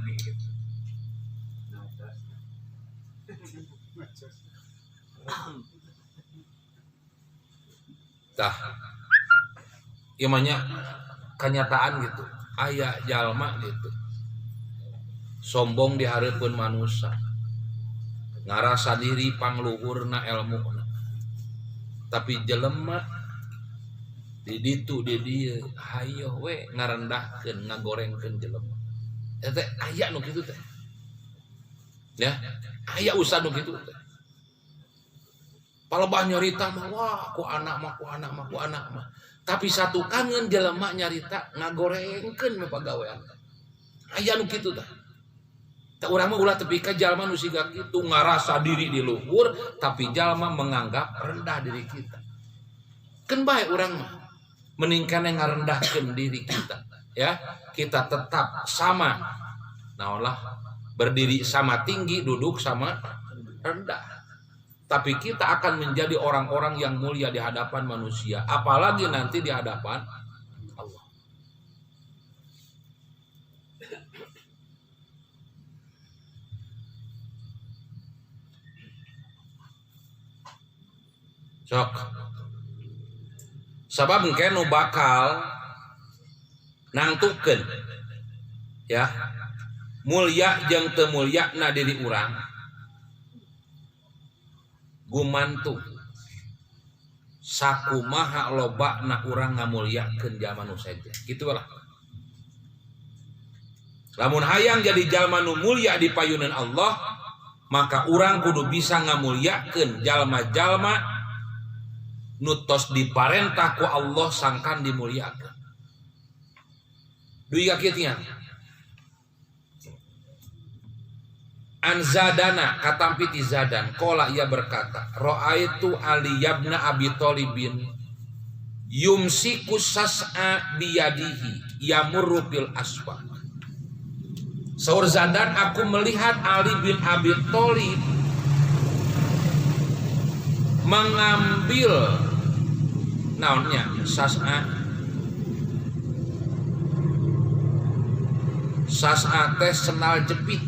Tah. Ieu mah nya kenyataan gitu. Aya jalma gitu. Sombong di hareupeun manusia. Ngarasa diri pangluhurna ilmuna. Tapi jelema di ditu di dieu hayo we ngarendahkeun ngagorengkeun jelema. Eta aya nu kitu teh. Ya, aya usaha nu kitu teh. Palebah nyarita mah wah ku anak mah. Tapi satu kangen jelema nyarita ngagorengkeun we pagawean. Aya nu kitu teh. Tak urang mah ulah tepi ka jalma nu siga kitu ngarasa diri di luhur tapi jalma menganggap rendah diri kita. Keun bae urang mah mending kana ngarendahkeun diri kita, ya. Kita tetap sama. Naonlah berdiri sama tinggi, duduk sama rendah. Tapi kita akan menjadi orang-orang yang mulia di hadapan manusia, apalagi nanti di hadapan Allah. Sok. Sabab engke nu bakal nangtukeun ya. Mulia jeung teu mulyana diri urang. Gumantung sakumaha lobana urang ngamulyakeun jalma nu sejen. Kitu lah. Lamun hayang jadi jalma nu mulia di payunan Allah, maka urang kudu bisa ngamulyakeun jalma-jalma nutos diparentah ku Allah sangkan dimuliakan. Duiga kieunya. Anzadana katampi ti Zadan qala ia berkata ra'aitu Ali ibn Abi Thalibin yumsiku sas'a biyadihi yamurru fil asfaq. Saur Zadan, aku melihat Ali bin Abi Thalib mengambil naonnya sas'a teh senal jepit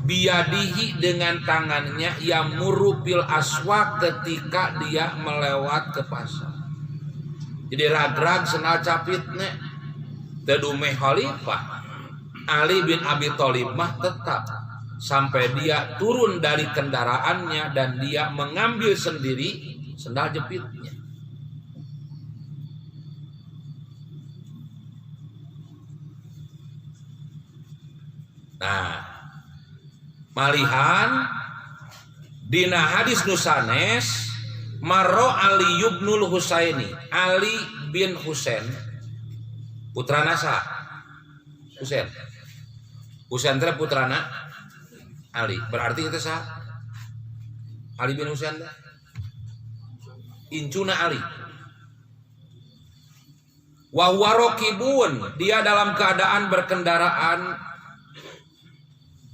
biyadihi dengan tangannya yang murupil aswak ketika dia melewat ke pasar. Jadi ragrag senal capitnya teu dumeh khalifah Ali bin Abi Thalib mah tetap sampai dia turun dari kendaraannya dan dia mengambil sendiri sendal jepitnya. Nah, malihan dina hadis nusanes Marro Ali ibnul Husaini, Ali bin Husain putrana sa Husain. Husain teh putrana Ali. Berarti itu sah Ali bin Husain incuna Ali. Wa huwa raqibun, dia dalam keadaan berkendaraan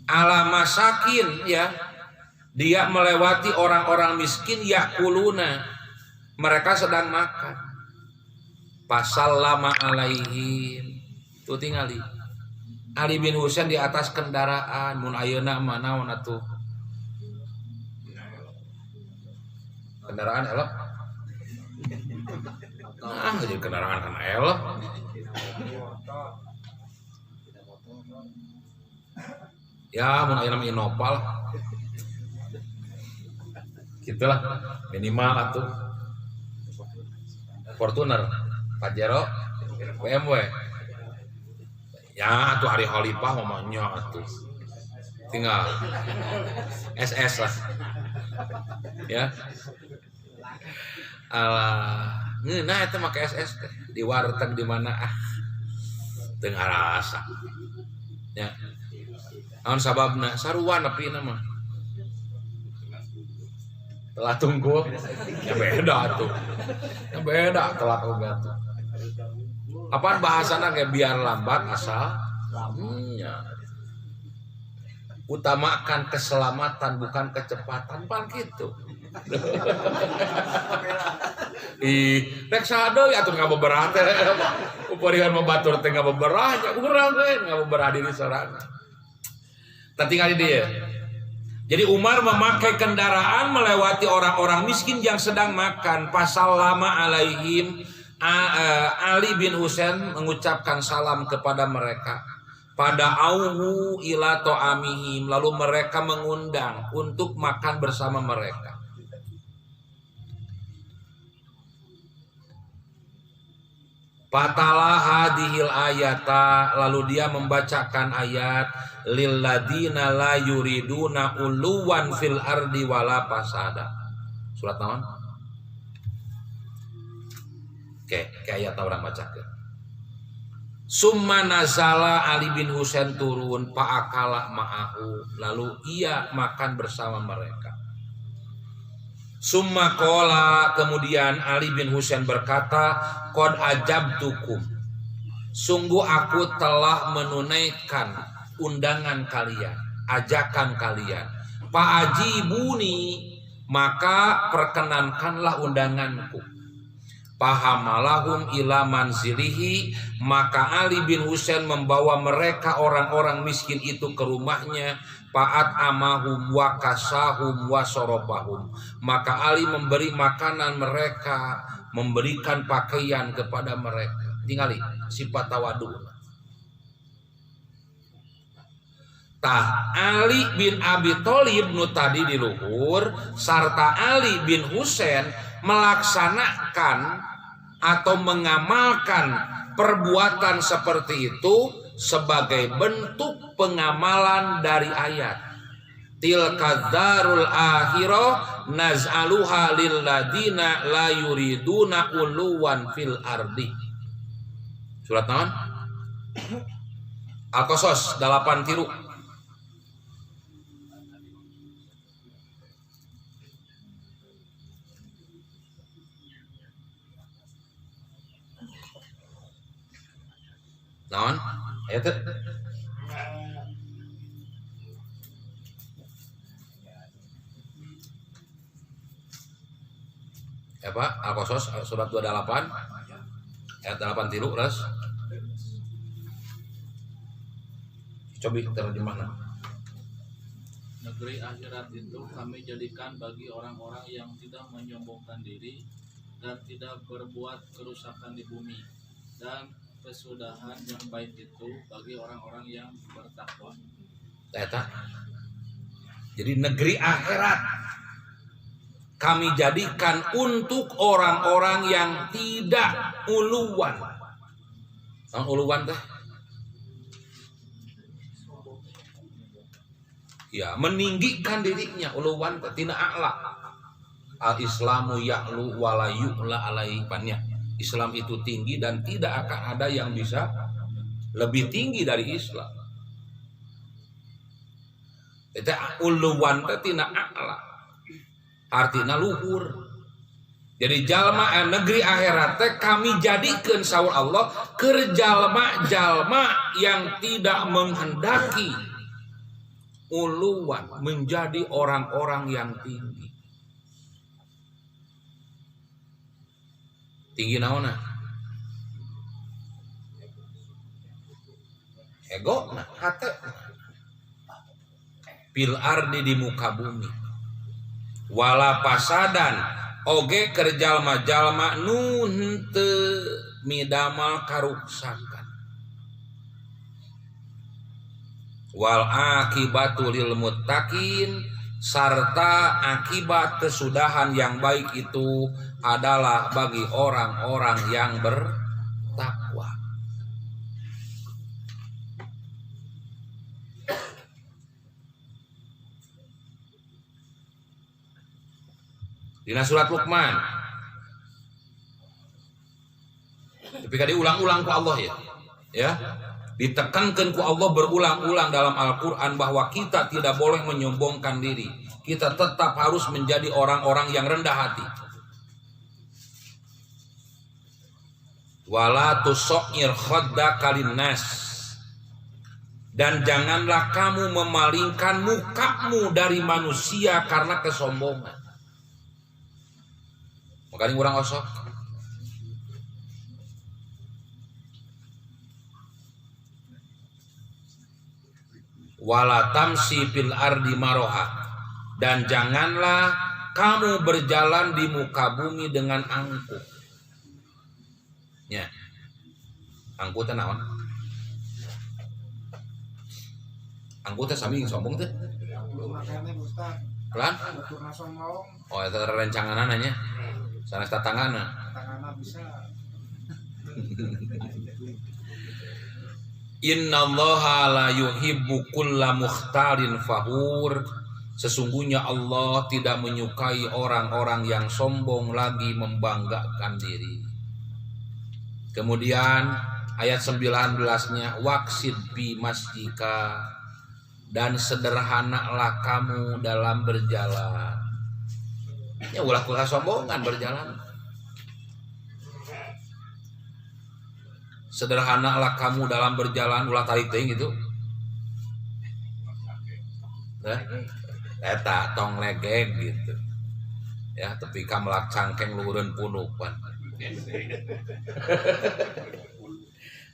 ala masakin, ya, dia melewati orang-orang miskin, yakuluna, mereka sedang makan. Pasallama alaihim, tuh tingali Ali bin Husain di atas kendaraan, mun ayeuna manaon atuh kendaraan elok, nah jadi kendaraan kan elok. Ya mun ayeuna Innova lah. Gitulah minimal atuh. Fortuner, Pajero, BMW. Ya atuh hari Khalifah ngomongnya atuh. Tinggal SS lah. Ya. Alah, ngeunah eta make SS teh di warteg di mana teu ngarasa. Ya. Naon sababna sarua nepi mah telah tunggu ya beda tuh, ya beda telat obat tuh. Apaan bahasana kayak biar lambat asal ya. Utamakan keselamatan bukan kecepatan, pan gitu. Rek sado ya tuh nggak beberat, uparian membatur teh nggak beberat, ya kurang kan nggak beberat diri sorangan. Tinggal dia. Jadi Umar memakai kendaraan melewati orang-orang miskin yang sedang makan. Pasallama alaihim, Ali bin Husain mengucapkan salam kepada mereka. Pada auhu ila to'amihim, lalu mereka mengundang untuk makan bersama mereka. Fatalah hadhil ayata, lalu dia membacakan ayat lilladina la yuriduna uluwan fil ardi wala fasada. Surat naon? Oke, ayat orang baca ke. Summa nazala, Ali bin Husain turun, fa'akala ma'ahu, lalu ia makan bersama mereka. Summa qala, kemudian Ali bin Husain berkata, qad ajabtukum, sungguh aku telah menunaikan undangan kalian, ajakan kalian. Fa'ajibuni, maka perkenankanlah undanganku. Pahamalahum ila manzilihi, maka Ali bin Husain membawa mereka orang-orang miskin itu ke rumahnya. Fa'at amahum wa kasahum wa sorobahum, maka Ali memberi makanan mereka, memberikan pakaian kepada mereka. Tingali sifat tawadu. Tah Ali bin Abi Thalib nu tadi di luhur sarta Ali bin Husain melaksanakan atau mengamalkan perbuatan seperti itu sebagai bentuk pengamalan dari ayat tilka darul akhirah naz'aluha lil ladina la yuriduna uluwan fil ardi. Surat naon? Al-Qasas 8 tiru. Naon? Ayat teh. Apa? Al-Qasas surat 28 ayat 8 tilu ras. Coba terjemahna. Negeri akhirat itu kami jadikan bagi orang-orang yang tidak menyombongkan diri dan tidak berbuat kerusakan di bumi, dan kesudahan yang baik itu bagi orang-orang yang bertakwa. Eta Jadi negeri akhirat kami jadikan untuk orang-orang yang tidak uluwan. Uluwan teh? Ya, meninggikan dirinya. Uluwan teh tina a'la. Al-Islamu ya'lu wala yu'la alaihi pannya. Islam itu tinggi dan tidak akan ada yang bisa lebih tinggi dari Islam. Itu uluwan teh tina a'la. Artinya luhur. Jadi jalma negeri akhirat teh kami jadikan saur Allah keur jalma-jalma yang tidak menghendaki uluwan, menjadi orang-orang yang tinggi. Tinggi naonna? Ego nah hate. Fil ardi di muka bumi. Wala pasadan oge keur jalma-jalma nu henteu midamal karuksakan. Wal akibatu lil muttaqin sarta akibat kesudahan yang baik itu adalah bagi orang-orang yang bertakwa. Dina surat Luqman. Tapi kan diulang-ulang ku Allah ya. Ya. Ditekankan ku Allah berulang-ulang dalam Al-Qur'an bahwa kita tidak boleh menyombongkan diri. Kita tetap harus menjadi orang-orang yang rendah hati. Wala tusair khaddaka linnas. Dan janganlah kamu memalingkan mukamu dari manusia karena kesombongan. Makanya kurang osok. Wala tamsi fil ardi maroha. Dan janganlah kamu berjalan di muka bumi dengan angkuh. Ya. Angkuh teh naon? Angkuh teh sami sombong teh. Pelan? Oh, itu rencanganan nya. Sanes tatangana. Bisa. Innallaha la yuhibbu kulla mukhtalin fakhur. Sesungguhnya Allah tidak menyukai orang-orang yang sombong lagi membanggakan diri. Kemudian ayat 19-nya waqsid bi masjika, dan sederhanalah kamu dalam berjalan. Ya ulah kesombongan berjalan. Sederhanalah kamu dalam berjalan, ulah tarik teuing gitu. Eta tong legeg gitu. Ya, tapi kamelak cangkeng luhureun punupan.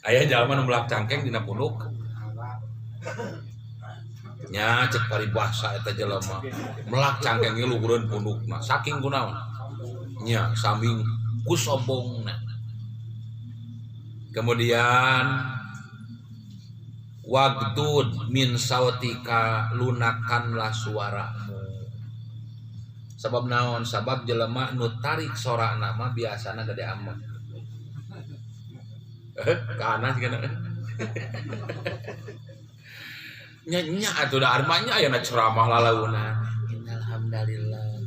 Aya jalma nu melak cangkeng dina punuk. Nya cek paribahasa eta jelema melak cangkeng luhureun punukna saking kunaon nya saming ku sombongna. Kemudian wagdud min sautika, lunakanlah suaramu. Sabab naon? Sabab jelema nu tarik sorana mah biasana gede amat. Kana sih kana. Nya atuh da armanya aya na ceramah lalauna. Innal hamdalillah.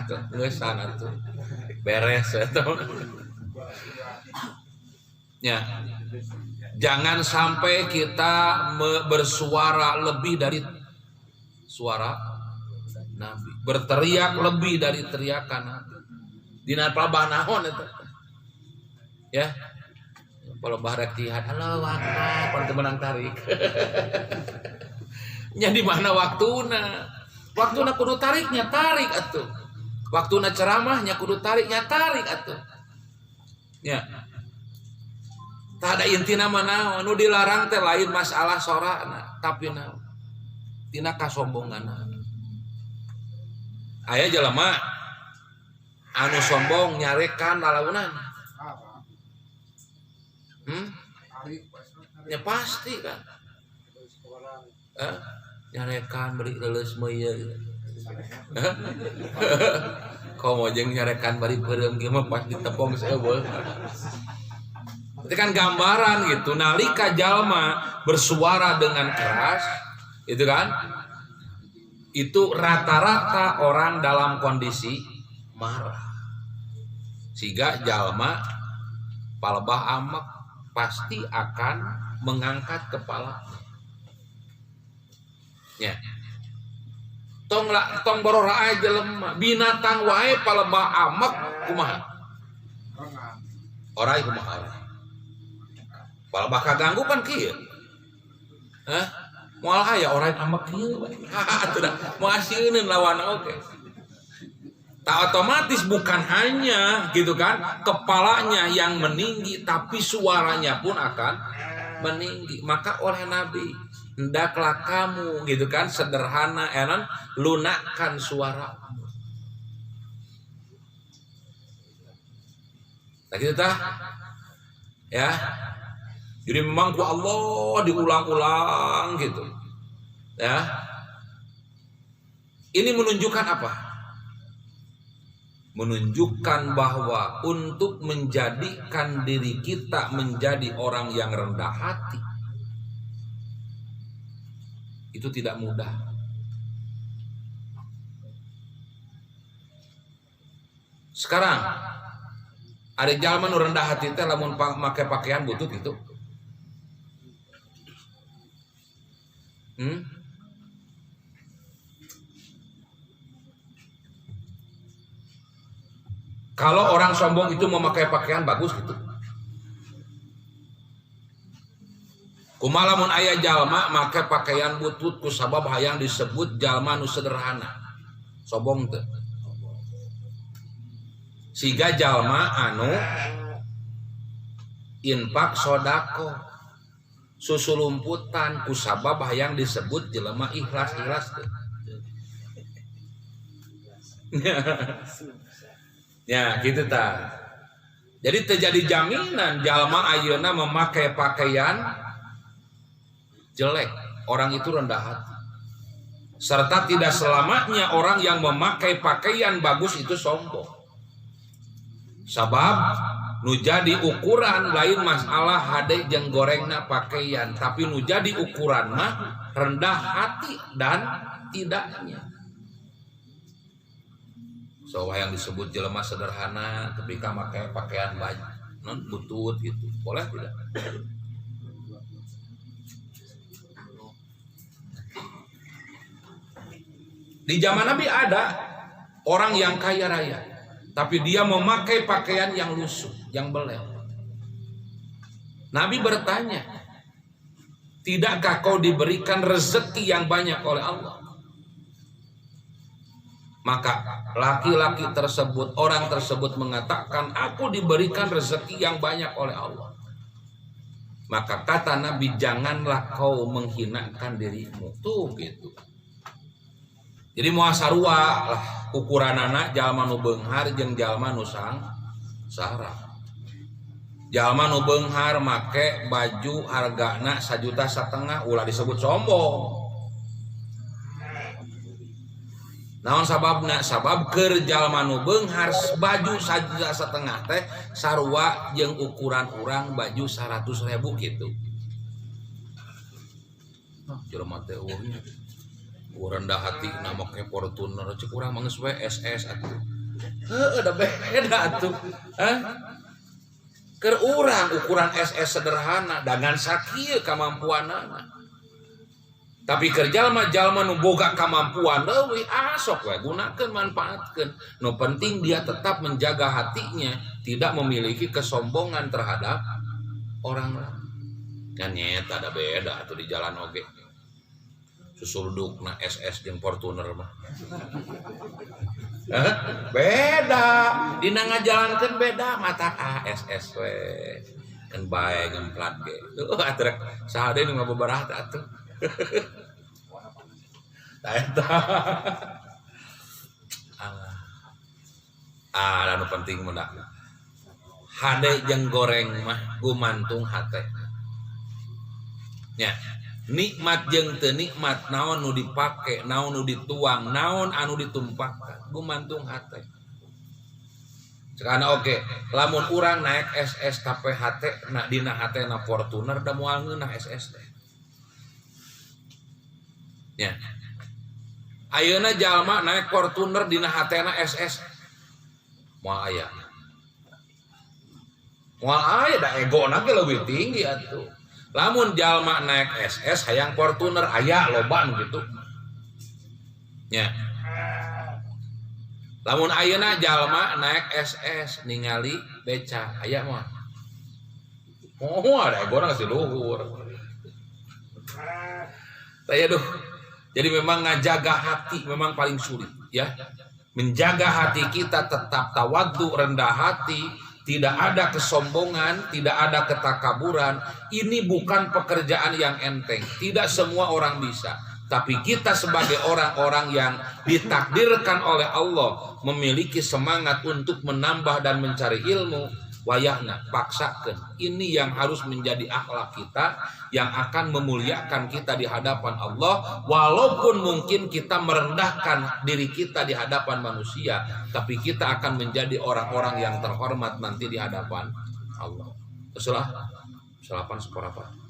Atuh geus sana tuh. Beres atuh. Ya. Jangan sampai kita bersuara lebih dari suara Nabi, berteriak lebih dari teriakan Nabi. Dina palebah naon eta? Ya. Palebah rek jihad, Allahu Akbar, pan menang tarik. Nya di mana waktuna? Waktuna kudu tariknya tarik atuh. Waktuna ceramahnya kudu tariknya tarik atuh. Ya. Tak ada intina mana, nu dilarang teh lain masalah sorana, tapi naon? Tina kasombonganna. Aya jelema anu sombong nyarekan lalaunan. Ya pasti kan. nyarekan bari leuleus meuyeun. Komo jeung nyarekan bari peureum ge mah pas ditepong seubeul. Itu kan gambaran gitu, nalika jalma bersuara dengan keras, itu kan, itu rata-rata orang dalam kondisi marah. Sehingga jalma palebah amek pasti akan mengangkat kepala. Ya. Tong borora aja lemah, binatang wae palebah amek kumaha? Orai kumaha? Palebah kaganggu kan kieu. Moal aya orang amek kieu bae. Atuh dah moal asieun lawan oge. Tak otomatis bukan hanya gitu kan kepalanya yang meninggi tapi suaranya pun akan meninggi. Maka oleh Nabi, hendaklah kamu gitu kan sederhana enan lunakkan suaramu. Nah gitu tah. Ya. Jadi memang ku Allah diulang-ulang gitu. Ya. Ini menunjukkan apa? Menunjukkan bahwa untuk menjadikan diri kita menjadi orang yang rendah hati itu tidak mudah. Sekarang ada jalma nu rendah hati teh lamun make pakaian butut gitu. Kalau orang sombong itu memakai pakaian bagus gitu. Kumaha lamun aya jalma make pakaian butut ku sabab hayang disebut jalma nu sederhana. Sombong teu. Siga jalma anu infak sodako susulumputan ku sabab hayang disebut jelema ikhlas-ikhlas teu. Ya gitu ta. Jadi terjadi jaminan jalma ayeuna memakai pakaian jelek, orang itu rendah hati. Serta tidak selamanya orang yang memakai pakaian bagus itu sombong. Sabab nu jadi ukuran lain masalah hade jeung gorengna pakaian, tapi nu jadi ukuran mah rendah hati dan tidaknya. So yang disebut jelema sederhana ketika pakai pakaian baju non butut gitu boleh tidak? Di zaman Nabi ada orang yang kaya raya tapi dia memakai pakaian yang lusuh, yang belel. Nabi bertanya, tidakkah kau diberikan rezeki yang banyak oleh Allah? Maka laki-laki tersebut, orang tersebut mengatakan, aku diberikan rezeki yang banyak oleh Allah. Maka kata Nabi, janganlah kau menghinakan dirimu. Tuh gitu. Jadi moal sarua lah ukuran anak jalma nu beunghar jeung jalma nu sahara. Jalma nu beunghar make baju hargana 1,5 juta ulah disebut sombong. Naon sababna? Sabab keur jalma nu beunghar baju 1,5 juta teh sarua jeung ukuran urang baju 100.000 gitu. Jelema teh rendah hati nama ke Fortuner cek urang manggeus we SS atuh. Heuh da beda atuh. Keur urang ukuran SS sederhana dengan sakieu kamampuanana. Tapi keur jalma nu boga kamampuan leuwih sok we gunakeun manfaatkeun. Nu penting dia tetap menjaga hatinya, tidak memiliki kesombongan terhadap orang lain. Kan nyata ada beda atuh di jalan oge. Susurdukna SS jeung Fortuner mah. Beda, dina ngajalankeun beda mata SS we. Kan bae ngemplat ge. Atuh saha deui nu ngabebarah teh atuh. Tah eta. Anu penting mah hade jeung goreng mah gumantung hate. Nya. nikmat jeung teu nikmat, naon nu dipake, naon nu dituang, naon anu ditumpahkan, gumantung hate. Karena oke, lamun urang naik SS tapi hate na dina hatena Fortuner da moal ngeunah SS teh. Ya. Ayeuna jalma naik Fortuner dina hatena SS moal aya. Moal aya da egona ge leuwih tinggi atuh. Lamun jalma naik SS hayang Fortuner aya loba nu kitu. Ya. Lamun ayeuna jalma naik SS ningali beca aya mah. Oh, ada egona geus luhur. Taya duh. Jadi memang ngajaga hati memang paling sulit ya. Menjaga hati kita tetap tawadhu, rendah hati, tidak ada kesombongan, tidak ada ketakaburan. Ini bukan pekerjaan yang enteng. Tidak semua orang bisa. Tapi kita sebagai orang-orang yang ditakdirkan oleh Allah memiliki semangat untuk menambah dan mencari ilmu, wayahna paksakan. Ini yang harus menjadi akhlak kita, yang akan memuliakan kita di hadapan Allah. Walaupun mungkin kita merendahkan diri kita di hadapan manusia, tapi kita akan menjadi orang-orang yang terhormat nanti di hadapan Allah. Salapan seperapa.